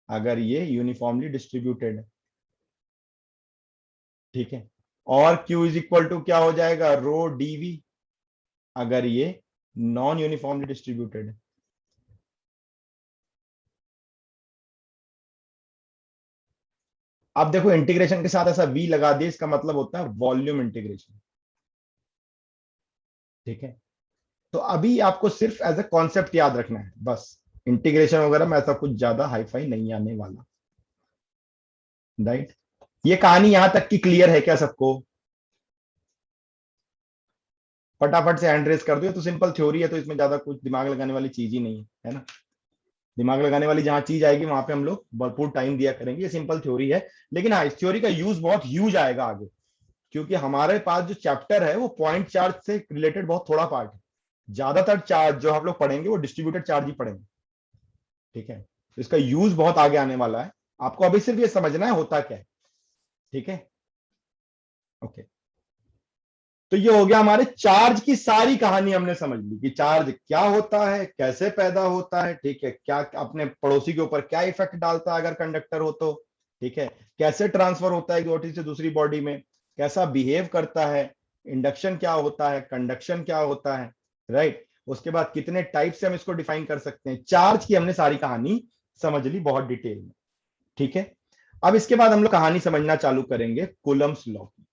अगर ये यूनिफॉर्मली डिस्ट्रीब्यूटेड है, ठीक है। और Q इज इक्वल टू क्या हो जाएगा, रो डीवी, अगर ये नॉन यूनिफॉर्मली डिस्ट्रीब्यूटेड है। अब देखो इंटीग्रेशन के साथ ऐसा V लगा दिए, इसका मतलब होता है वॉल्यूम इंटीग्रेशन, ठीक है। तो अभी आपको सिर्फ एज ए कॉन्सेप्ट याद रखना है बस, इंटीग्रेशन वगैरह में ऐसा कुछ ज्यादा हाईफाई नहीं आने वाला, राइट। ये कहानी यहां तक की क्लियर है क्या सबको, फटाफट से हैंड रेस कर दो, ये तो सिंपल थ्योरी है, तो इसमें ज्यादा कुछ दिमाग लगाने वाली चीज ही नहीं है ना। दिमाग लगाने वाली जहां चीज आएगी वहां पे हम लोग भरपूर टाइम दिया करेंगे, ये सिंपल थ्योरी है। लेकिन हाँ, इस थ्योरी का यूज बहुत ह्यूज आएगा आगे, क्योंकि हमारे पास जो चैप्टर है वो पॉइंट चार्ज से रिलेटेड बहुत थोड़ा पार्ट है, ज्यादातर चार्ज जो हम लोग पढ़ेंगे वो डिस्ट्रीब्यूटेड चार्ज ही पढ़ेंगे, ठीक है। तो इसका यूज बहुत आगे आने वाला है, आपको अभी सिर्फ ये समझना है होता क्या है, ठीक है, ओके। तो ये हो गया हमारे चार्ज की सारी कहानी हमने समझ ली कि चार्ज क्या होता है, कैसे पैदा होता है, ठीक है, क्या अपने पड़ोसी के ऊपर क्या इफेक्ट डालता है अगर कंडक्टर हो तो, ठीक है, कैसे ट्रांसफर होता है एक बॉडी से दूसरी बॉडी में, कैसा बिहेव करता है, इंडक्शन क्या होता है, कंडक्शन क्या होता है, राइट। उसके बाद कितने टाइप से हम इसको डिफाइन कर सकते हैं, चार्ज की हमने सारी कहानी समझ ली बहुत डिटेल में, ठीक है। अब इसके बाद हम लोग कहानी समझना चालू करेंगे कूलम्स लॉ की,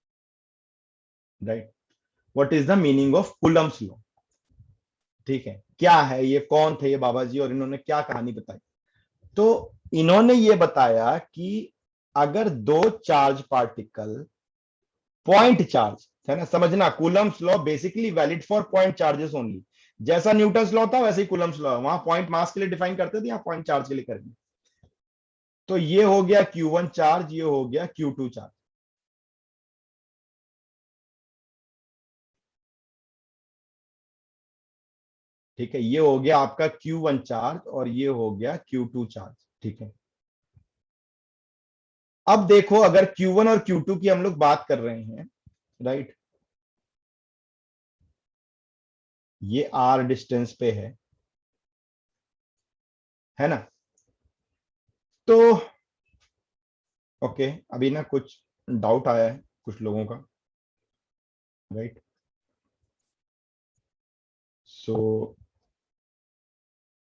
right. What is the meaning of Coulomb's law, ठीक है, क्या है ये, कौन थे ये बाबा जी और इन्होंने क्या कहानी बताई। तो इन्होंने ये बताया कि अगर दो चार्ज पार्टिकल पॉइंट चार्ज है ना, समझना Coulomb's law basically valid for point charges only, जैसा न्यूटन्स लॉ था वैसे ही कूलम्स लॉ, वहां पॉइंट मास के लिए डिफाइन करते थे, यहाँ पॉइंट चार्ज के लिए करेंगे। तो ये हो गया Q1 चार्ज, ये हो गया Q2 चार्ज, ठीक है, ये हो गया आपका Q1 चार्ज और ये हो गया Q2 चार्ज, ठीक है। अब देखो अगर Q1 और Q2 की हम लोग बात कर रहे हैं, राइट, ये R डिस्टेंस पे है ना। तो ओके, अभी ना कुछ डाउट आया है कुछ लोगों का, राइट। सो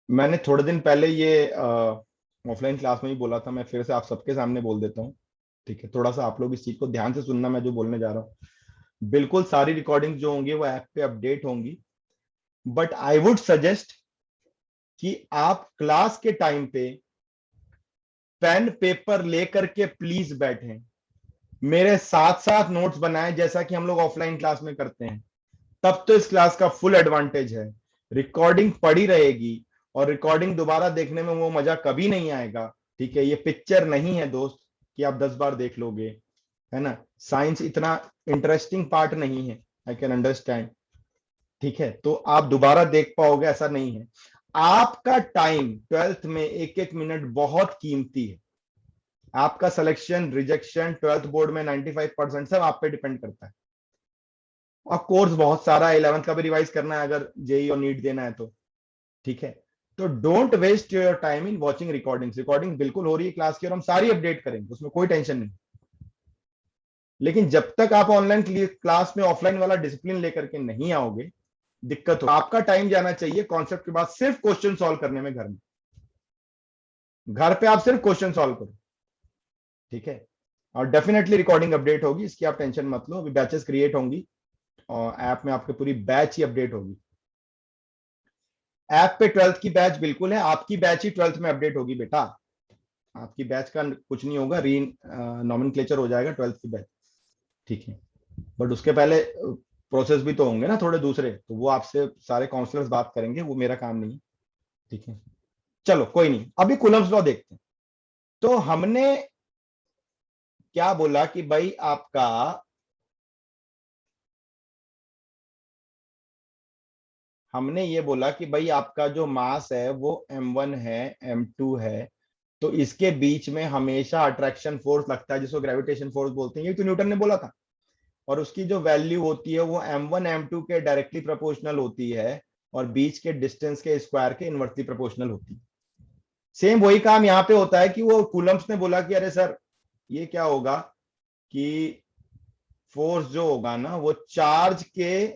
मैंने थोड़े दिन पहले ये ऑफलाइन क्लास में ही बोला था, मैं फिर से आप सबके सामने बोल देता हूँ, ठीक है। थोड़ा सा आप लोग इस चीज को ध्यान से सुनना, मैं जो बोलने जा रहा हूँ बिल्कुल सारी रिकॉर्डिंग जो होंगी वो ऐप पे अपडेट होंगी, बट आई वुड सजेस्ट कि आप क्लास के टाइम पे पेन पेपर लेकर के प्लीज बैठें, मेरे साथ साथ नोट्स बनाएं जैसा कि हम लोग ऑफलाइन क्लास में करते हैं, तब तो इस क्लास का फुल एडवांटेज है। रिकॉर्डिंग पड़ी रहेगी और रिकॉर्डिंग दोबारा देखने में वो मजा कभी नहीं आएगा, ठीक है। ये पिक्चर नहीं है दोस्त कि आप 10 बार देख लोगे, है ना। साइंस इतना इंटरेस्टिंग पार्ट नहीं है, आई कैन अंडरस्टैंड, ठीक है। तो आप दोबारा देख पाओगे ऐसा नहीं है। आपका टाइम ट्वेल्थ में एक एक मिनट बहुत कीमती है, आपका सिलेक्शन रिजेक्शन ट्वेल्थ बोर्ड में 95% सब आप पे डिपेंड करता है। और कोर्स बहुत सारा है, 11th का भी रिवाइज करना है अगर जेई और नीट देना है तो, ठीक है। तो don't waste your time in watching recordings, recording बिल्कुल हो रही है क्लास की और हम सारी अपडेट करेंगे, उसमें कोई टेंशन नहीं। लेकिन जब तक आप ऑनलाइन क्लास में ऑफलाइन वाला डिसिप्लिन लेकर के नहीं आओगे, दिक्कत हो, आपका टाइम जाना चाहिए कॉन्सेप्ट के बाद सिर्फ क्वेश्चन सॉल्व करने में, घर में, घर पे आप सिर्फ क्वेश्चन सॉल्व करो, ठीक है। और डेफिनेटली रिकॉर्डिंग अपडेट होगी, इसकी आप टेंशन मत लो, अभी बैचेस क्रिएट होंगी और ऐप में आपके पूरी बैच ही अपडेट होगी। ऐप पे ट्वेल्थ की बैच बिल्कुल है, आपकी बैच ही ट्वेल्थ में अपडेट होगी बेटा, आपकी बैच का कुछ नहीं होगा, री नॉमेनक्लेचर हो जाएगा ट्वेल्थ की बैच, ठीक है। बट उसके पहले प्रोसेस भी तो होंगे ना थोड़े दूसरे, तो वो आपसे सारे काउंसलर्स बात करेंगे, वो मेरा काम नहीं है, ठीक है। चलो कोई नहीं, अभी कूलम्स लॉ देखते हैं। तो हमने क्या बोला कि भाई आपका हमने ये बोला कि भाई आपका जो मास है वो m1 है, m2 है, तो इसके बीच में हमेशा अट्रैक्शन फोर्स लगता है जिसको ग्रेविटेशन फोर्स बोलते हैं, ये तो न्यूटन ने बोला था। और उसकी जो वैल्यू होती है वो m1 m2 के डायरेक्टली प्रोपोर्शनल होती है और बीच के डिस्टेंस के स्क्वायर के इनवर्सली प्रोपोर्शनल होती है। सेम वही काम यहाँ पे होता है कि वो कूलम्स ने बोला कि अरे सर ये क्या होगा कि फोर्स जो होगा ना वो चार्ज के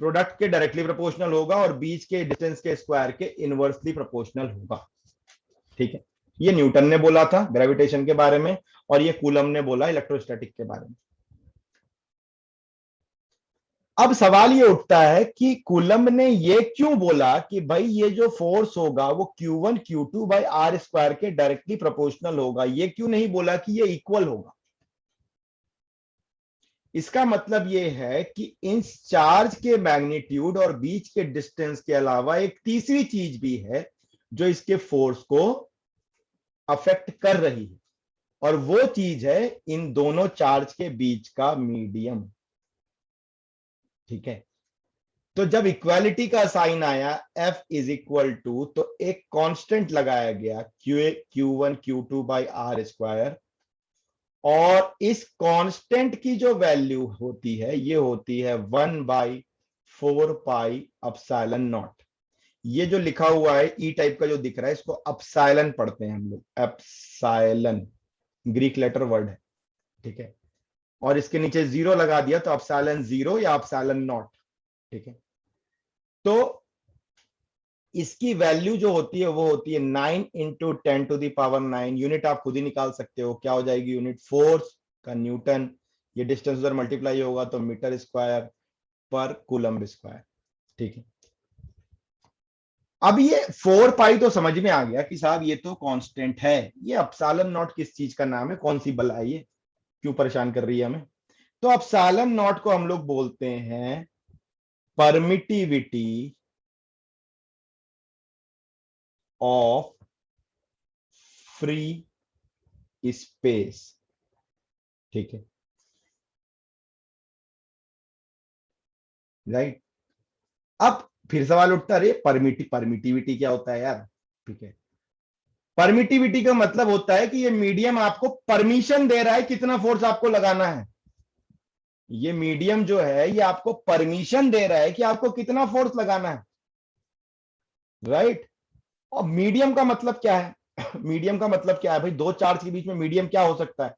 प्रोडक्ट के डायरेक्टली प्रोपोर्शनल होगा और बीच के डिस्टेंस के स्क्वायर के इनवर्सली प्रोपोर्शनल होगा, ठीक है। ये न्यूटन ने बोला था ग्रेविटेशन के बारे में और ये कूलम ने बोला इलेक्ट्रोस्टैटिक के बारे में। अब सवाल ये उठता है कि कूलम ने ये क्यों बोला कि भाई ये जो फोर्स होगा वो Q1 Q2 by R square के डायरेक्टली प्रोपोर्शनल होगा, ये क्यों नहीं बोला कि ये इक्वल होगा। इसका मतलब यह है कि इन चार्ज के मैग्नीट्यूड और बीच के डिस्टेंस के अलावा एक तीसरी चीज भी है जो इसके फोर्स को अफेक्ट कर रही है, और वो चीज है इन दोनों चार्ज के बीच का मीडियम, ठीक है। तो जब इक्वालिटी का साइन आया F इज इक्वल टू, तो एक कांस्टेंट लगाया गया Q1 Q2 by R square, और इस कांस्टेंट की जो वैल्यू होती है ये होती है 1/4 पाई एप्सिलॉन नॉट। ये जो लिखा हुआ है ई टाइप का जो दिख रहा है इसको एप्सिलॉन पढ़ते हैं हम लोग, एप्सिलॉन ग्रीक लेटर वर्ड है, ठीक है। और इसके नीचे जीरो लगा दिया तो एप्सिलॉन जीरो या एप्सिलॉन नॉट, ठीक है। तो इसकी वैल्यू जो होती है वो होती है 9 × 10⁻⁹। यूनिट आप खुद ही निकाल सकते हो, क्या हो जाएगी यूनिट, फोर्स का न्यूटन, ये डिस्टेंस उधर मल्टीप्लाई होगा तो मीटर स्क्वायर पर कूलम्ब स्क्वायर, ठीक है। अब ये 4 पाई तो समझ में आ गया कि साहब ये तो कांस्टेंट है, ये एप्सिलॉन नॉट किस चीज का नाम है, कौन सी बल है, ये क्यों परेशान कर रही है हमें। तो एप्सिलॉन नॉट को हम लोग बोलते हैं परमिटिविटी ऑफ फ्री स्पेस, ठीक है, राइट। अब फिर सवाल उठता है परमिटिविटी क्या होता है यार, ठीक है। परमिटिविटी का मतलब होता है कि ये मीडियम आपको परमिशन दे रहा है कितना फोर्स आपको लगाना है। ये मीडियम जो है ये आपको परमिशन दे रहा है कि आपको कितना फोर्स लगाना है, राइट। और मीडियम का मतलब क्या है मीडियम का मतलब क्या है भाई, दो चार्ज के बीच में मीडियम क्या हो सकता है।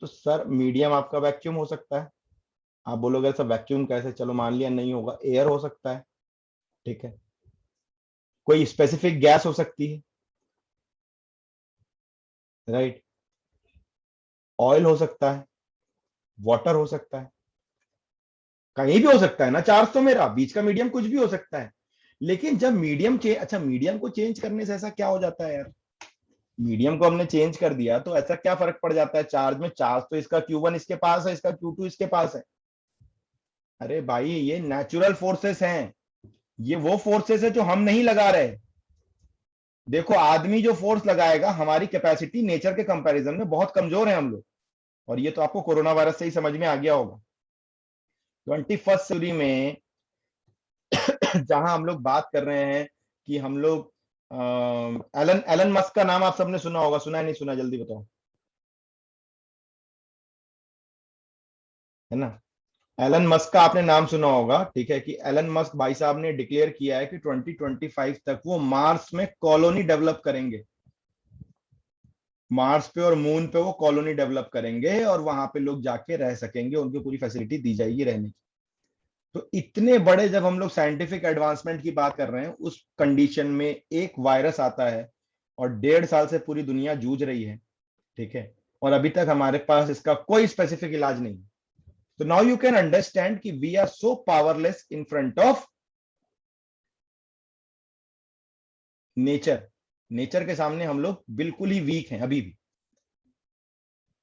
तो सर मीडियम आपका वैक्यूम हो सकता है। आप बोलोगे सर वैक्यूम कैसे, चलो मान लिया नहीं होगा, एयर हो सकता है, ठीक है। कोई स्पेसिफिक गैस हो सकती है, राइट। ऑयल हो सकता है, वाटर हो सकता है, कहीं भी हो सकता है ना, चार्ज तो मेरा बीच का मीडियम कुछ भी हो सकता है। लेकिन जब मीडियम चेंज, अच्छा मीडियम को चेंज करने से ऐसा क्या हो जाता है यार, मीडियम को हमने चेंज कर दिया तो ऐसा क्या फर्क पड़ जाता है चार्ज में, चार्ज तो इसका Q1 इसके पास है, इसका Q2 इसके पास है। अरे भाई ये नेचुरल फोर्सेस हैं, ये वो फोर्सेस है जो हम नहीं लगा रहे। देखो आदमी जो फोर्स लगाएगा, हमारी कैपेसिटी नेचर के कंपैरिजन में बहुत कमजोर है हम लोग, और ये तो आपको कोरोना वायरस से ही समझ में आ गया होगा। 21st सेंचुरी में जहां हम लोग बात कर रहे हैं कि हम लोग एलन एलन मस्क का नाम आप सबने सुना होगा, सुना है नहीं सुना, जल्दी बताओ, है ना। एलन मस्क का आपने नाम सुना होगा, ठीक है, कि एलन मस्क भाई साहब ने डिक्लेयर किया है कि 2025 तक वो मार्स में कॉलोनी डेवलप करेंगे। मार्स पे और मून पे वो कॉलोनी डेवलप करेंगे और वहां पे लोग जाके रह सकेंगे, उनको पूरी फैसिलिटी दी जाएगी रहने की। तो इतने बड़े जब हम लोग साइंटिफिक एडवांसमेंट की बात कर रहे हैं, उस कंडीशन में एक वायरस आता है और 1.5 साल से पूरी दुनिया जूझ रही है, ठीक है, और अभी तक हमारे पास इसका कोई स्पेसिफिक इलाज नहीं। तो नाउ यू कैन अंडरस्टैंड कि we are so powerless in front of nature. Nature के सामने हम लोग बिल्कुल ही वीक हैं अभी भी।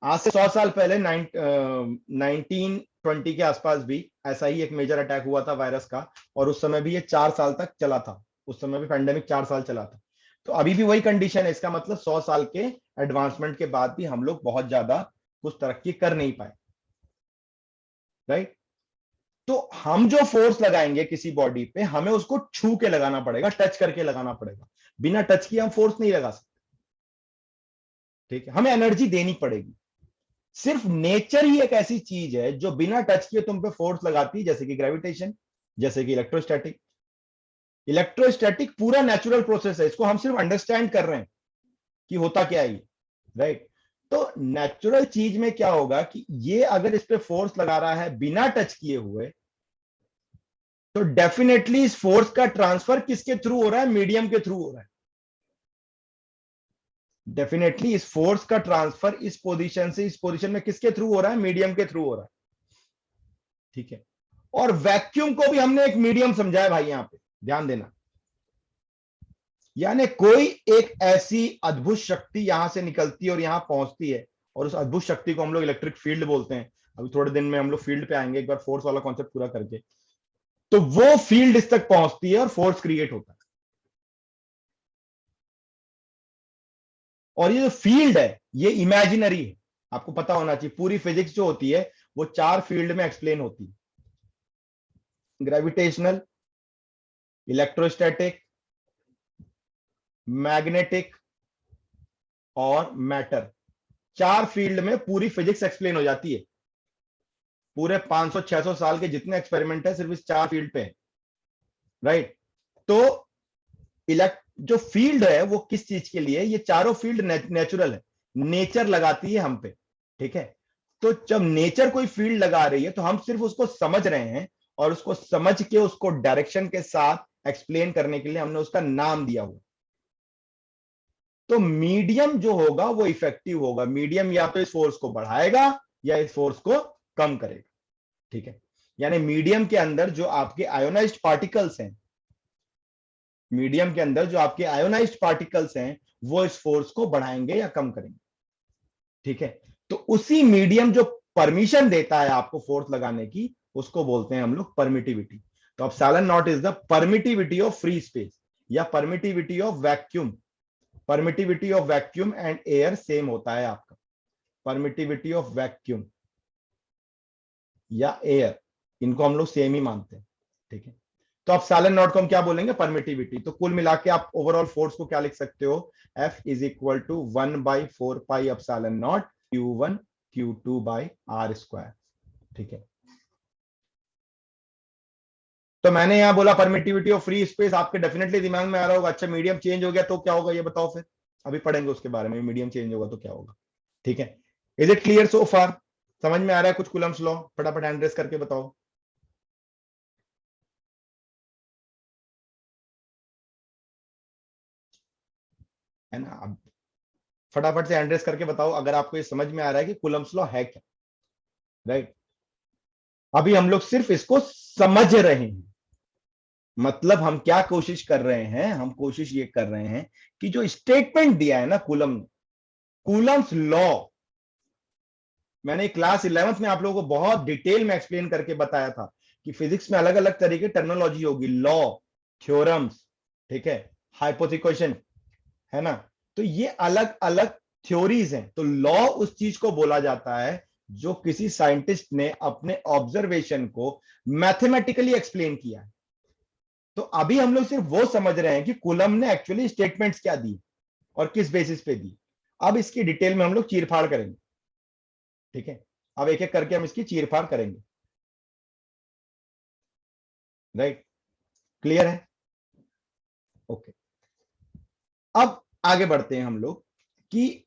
आज से 100 साल पहले 1920 के आसपास भी ऐसा ही एक मेजर अटैक हुआ था वायरस का, और उस समय भी ये 4 साल तक चला था, उस समय भी पैंडेमिक 4 साल चला था। तो अभी भी वही कंडीशन है, इसका मतलब 100 साल के एडवांसमेंट के बाद भी हम लोग बहुत ज्यादा कुछ तरक्की कर नहीं पाए, राइट। तो हम जो फोर्स लगाएंगे किसी बॉडी पे, हमें उसको छू के लगाना पड़ेगा, टच करके लगाना पड़ेगा, बिना टच किए हम फोर्स नहीं लगा सकते, ठीक है, हमें एनर्जी देनी पड़ेगी। सिर्फ नेचर ही एक ऐसी चीज है जो बिना टच किए तुम पे फोर्स लगाती है, जैसे कि ग्रेविटेशन, जैसे कि इलेक्ट्रोस्टैटिक। इलेक्ट्रोस्टैटिक पूरा नेचुरल प्रोसेस है, इसको हम सिर्फ अंडरस्टैंड कर रहे हैं कि होता क्या है, राइट। तो नेचुरल चीज में क्या होगा कि ये अगर इस पे फोर्स लगा रहा है बिना टच किए हुए, तो डेफिनेटली इस फोर्स का ट्रांसफर किसके थ्रू हो रहा है, मीडियम के थ्रू हो रहा है। डेफिनेटली इस फोर्स का ट्रांसफर इस पोजीशन से इस पोजीशन में किसके थ्रू हो रहा है, मीडियम के थ्रू हो रहा है, ठीक है। और वैक्यूम को भी हमने एक मीडियम समझा है भाई, यहां पे ध्यान देना। यानी कोई एक ऐसी अद्भुत शक्ति यहां से निकलती है और यहां पहुंचती है, और उस अद्भुत शक्ति को हम लोग इलेक्ट्रिक फील्ड बोलते हैं। अभी थोड़े दिन में हम लोग फील्ड पे आएंगे, एक बार फोर्स वाला कॉन्सेप्ट पूरा करके। तो वो फील्ड इस तक पहुंचती है और फोर्स क्रिएट होता है। और ये जो फील्ड है ये इमेजिनरी है, आपको पता होना चाहिए। पूरी फिजिक्स जो होती है वो 4 फील्ड में एक्सप्लेन होती है, ग्रेविटेशनल, इलेक्ट्रोस्टैटिक, मैग्नेटिक और मैटर। 4 फील्ड में पूरी फिजिक्स एक्सप्लेन हो जाती है। पूरे 500-600 साल के जितने एक्सपेरिमेंट है सिर्फ इस 4 फील्ड पे, राइट। तो इलेक्ट जो फील्ड है वो किस चीज के लिए, ये चारों फील्ड नेचुरल है, नेचर लगाती है हम पे, ठीक है। तो जब नेचर कोई फील्ड लगा रही है तो हम सिर्फ उसको समझ रहे हैं, और उसको समझ के उसको डायरेक्शन के साथ एक्सप्लेन करने के लिए हमने उसका नाम दिया हुआ। तो मीडियम जो होगा वो इफेक्टिव होगा, मीडियम या तो इस फोर्स को बढ़ाएगा या इस फोर्स को कम करेगा, ठीक है। यानी मीडियम के अंदर जो आपके आयोनाइज्ड पार्टिकल्स हैं, मीडियम के अंदर जो आपके आयोनाइज्ड पार्टिकल्स हैं वो इस फोर्स को बढ़ाएंगे या कम करेंगे, ठीक है। तो उसी मीडियम जो परमिशन देता है आपको फोर्स लगाने की, उसको बोलते हैं हम लोग परमिटिविटी। तो epsilon not is the permittivity of free space या permittivity of vacuum. Permittivity of vacuum and air same होता है आपका, परमिटिविटी ऑफ वैक्यूम या एयर, इनको हम लोग सेम ही मानते हैं, ठीक है। तो आप एप्सिलॉन नॉट को हम क्या बोलेंगे, परमिटिविटी। तो कुल मिला के आप ओवरऑल फोर्स को क्या लिख सकते हो, F is equal to 1/4 pi epsilon naught Q1 Q2 by R square, ठीक है। तो मैंने यहां बोला परमिटिविटी ऑफ फ्री स्पेस, आपके डेफिनेटली दिमाग में आ रहा होगा, अच्छा मीडियम चेंज हो गया तो क्या होगा ये बताओ, फिर अभी पढ़ेंगे उसके बारे में, मीडियम चेंज होगा तो क्या होगा, ठीक है। इज इट क्लियर सो फार, समझ में आ रहा है कुछ कूलम्स लॉ, फटाफट हैंड रेस करके बताओ। है ना, अब फटाफट से हैंड रेस करके बताओ अगर आपको ये समझ में आ रहा है कि कूलम्स लॉ है क्या, राइट। अभी हम लोग सिर्फ इसको समझ रहे हैं, मतलब हम क्या कोशिश कर रहे हैं, हम कोशिश ये कर रहे हैं कि जो स्टेटमेंट दिया है ना कूलम, कूलम्स लॉ, मैंने क्लास 11th में आप लोगों को बहुत डिटेल में एक्सप्लेन करके बताया था कि फिजिक्स में अलग अलग तरीके टर्मिनोलॉजी होगी, लॉ, थ्योरम्स, ठीक है, हाइपोथेसिस, है ना। तो ये अलग अलग थ्योरीज हैं। तो लॉ उस चीज को बोला जाता है जो किसी साइंटिस्ट ने अपने ऑब्जर्वेशन को मैथमेटिकली एक्सप्लेन किया है। तो अभी हम लोग सिर्फ वो समझ रहे हैं कि कूलम ने एक्चुअली स्टेटमेंट्स क्या दी और किस बेसिस पे दी। अब इसकी डिटेल में हम लोग चीरफाड़ करेंगे, ठीक है। अब एक एक करके हम इसकी चीरफाड़ करेंगे, राइट, क्लियर है, ओके। अब आगे बढ़ते हैं हम लोग कि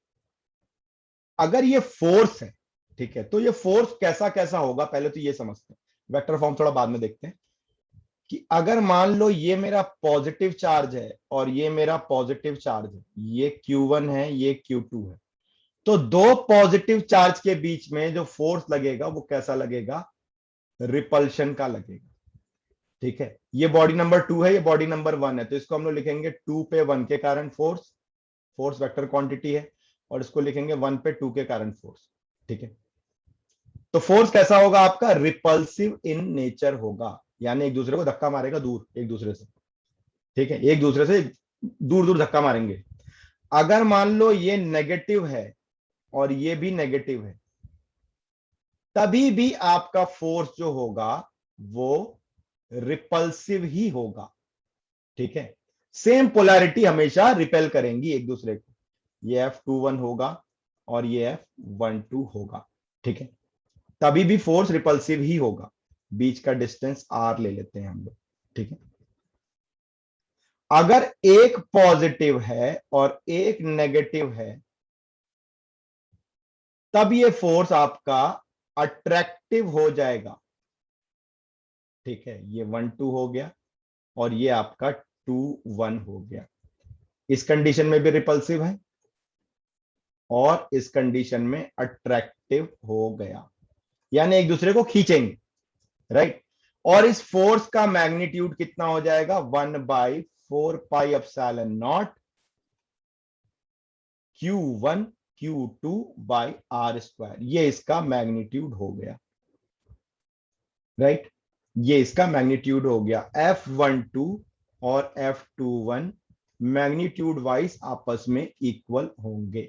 अगर ये फोर्स है, ठीक है, तो ये फोर्स कैसा कैसा होगा, पहले तो ये समझते हैं, वेक्टर फॉर्म थोड़ा बाद में देखते हैं। कि अगर मान लो ये मेरा पॉजिटिव चार्ज है और ये मेरा पॉजिटिव चार्ज है, ये Q1 है ये Q2 है, तो दो पॉजिटिव चार्ज के बीच में जो फोर्स लगेगा वो कैसा लगेगा, रिपल्शन का लगेगा, ठीक है। ये बॉडी नंबर 2 है, ये बॉडी नंबर 1 है, तो इसको हम लोग लिखेंगे 2 पे 1 के कारण फोर्स, फोर्स वेक्टर क्वांटिटी है, और इसको लिखेंगे 1 पे 2 के कारण फोर्स, ठीक है। तो फोर्स कैसा होगा आपका, रिपल्सिव इन नेचर होगा, यानी एक दूसरे को धक्का मारेगा दूर एक दूसरे से, ठीक है, एक दूसरे से दूर दूर धक्का मारेंगे। अगर मान लो ये नेगेटिव है और ये भी नेगेटिव है, तभी भी आपका फोर्स जो होगा वो रिपल्सिव ही होगा, ठीक है। सेम पोलैरिटी हमेशा रिपेल करेंगी एक दूसरे को, ये F21 होगा और ये F12 होगा, ठीक है। तभी भी फोर्स रिपल्सिव ही होगा, बीच का डिस्टेंस R ले लेते हैं हम लोग, ठीक है। अगर एक पॉजिटिव है और एक नेगेटिव है, तब ये फोर्स आपका अट्रैक्टिव हो जाएगा, ठीक है। ये 1-2 हो गया और ये आपका 2-1 हो गया, इस कंडीशन में भी रिपल्सिव है और इस कंडीशन में अट्रैक्टिव हो गया, यानी एक दूसरे को खींचेंगे, राइट। और इस फोर्स का मैग्नीट्यूड कितना हो जाएगा, 1/4 pi epsilon naught Q1 Q2 by R square, ये इसका मैग्नीट्यूड हो गया, राइट। ये इसका मैग्नीट्यूड हो गया। F12 और F21 मैग्नीट्यूड वाइज आपस में इक्वल होंगे,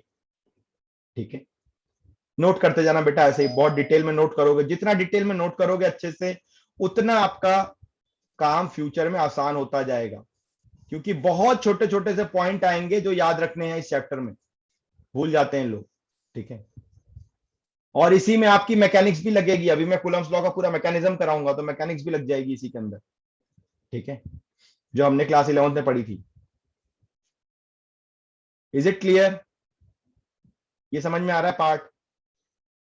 ठीक है। नोट करते जाना बेटा, ऐसे ही बहुत डिटेल में नोट करोगे, जितना डिटेल में नोट करोगे अच्छे से, उतना आपका काम फ्यूचर में आसान होता जाएगा, क्योंकि बहुत छोटे छोटे से पॉइंट आएंगे जो याद रखने हैं इस चैप्टर में, भूल जाते हैं लोग, ठीक है। और इसी में आपकी मैकेनिक्स भी लगेगी, अभी मैं कूलम्स लॉ का पूरा मैकेनिज्म कराऊंगा तो मैकेनिक्स भी लग जाएगी इसी के अंदर। ठीक है, जो हमने क्लास 11th में पढ़ी थी। Is it clear? ये समझ में आ रहा है पार्ट?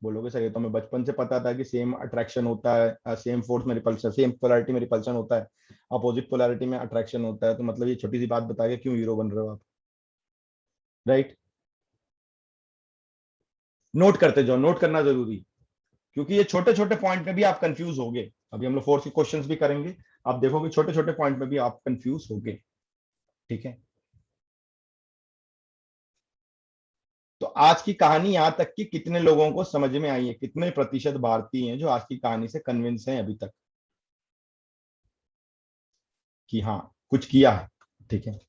बोलोगे सर ये तो हमें बचपन से पता था कि सेम अट्रैक्शन होता है, सेम फोर्स में रिपल्शन, सेम पोलैरिटी में रिपल्शन होता है, अपोजिट पोलैरिटी में अट्रैक्शन होता है, तो मतलब ये छोटी सी बात बता के क्यों हीरो बन रहे हो आप? राइट? नोट करते जाओ, नोट करना जरूरी, क्योंकि ये छोटे छोटे पॉइंट में भी आप कंफ्यूज होगे। अभी हम लोग फोर्स के क्वेश्चंस भी करेंगे, आप देखोगे छोटे छोटे पॉइंट में भी आप कंफ्यूज होगे। ठीक है, तो आज की कहानी यहां तक कि कितने लोगों को समझ में आई है, कितने प्रतिशत भारतीय हैं जो आज की कहानी से कन्विंस हैं अभी तक कि हाँ कुछ किया है? ठीक है,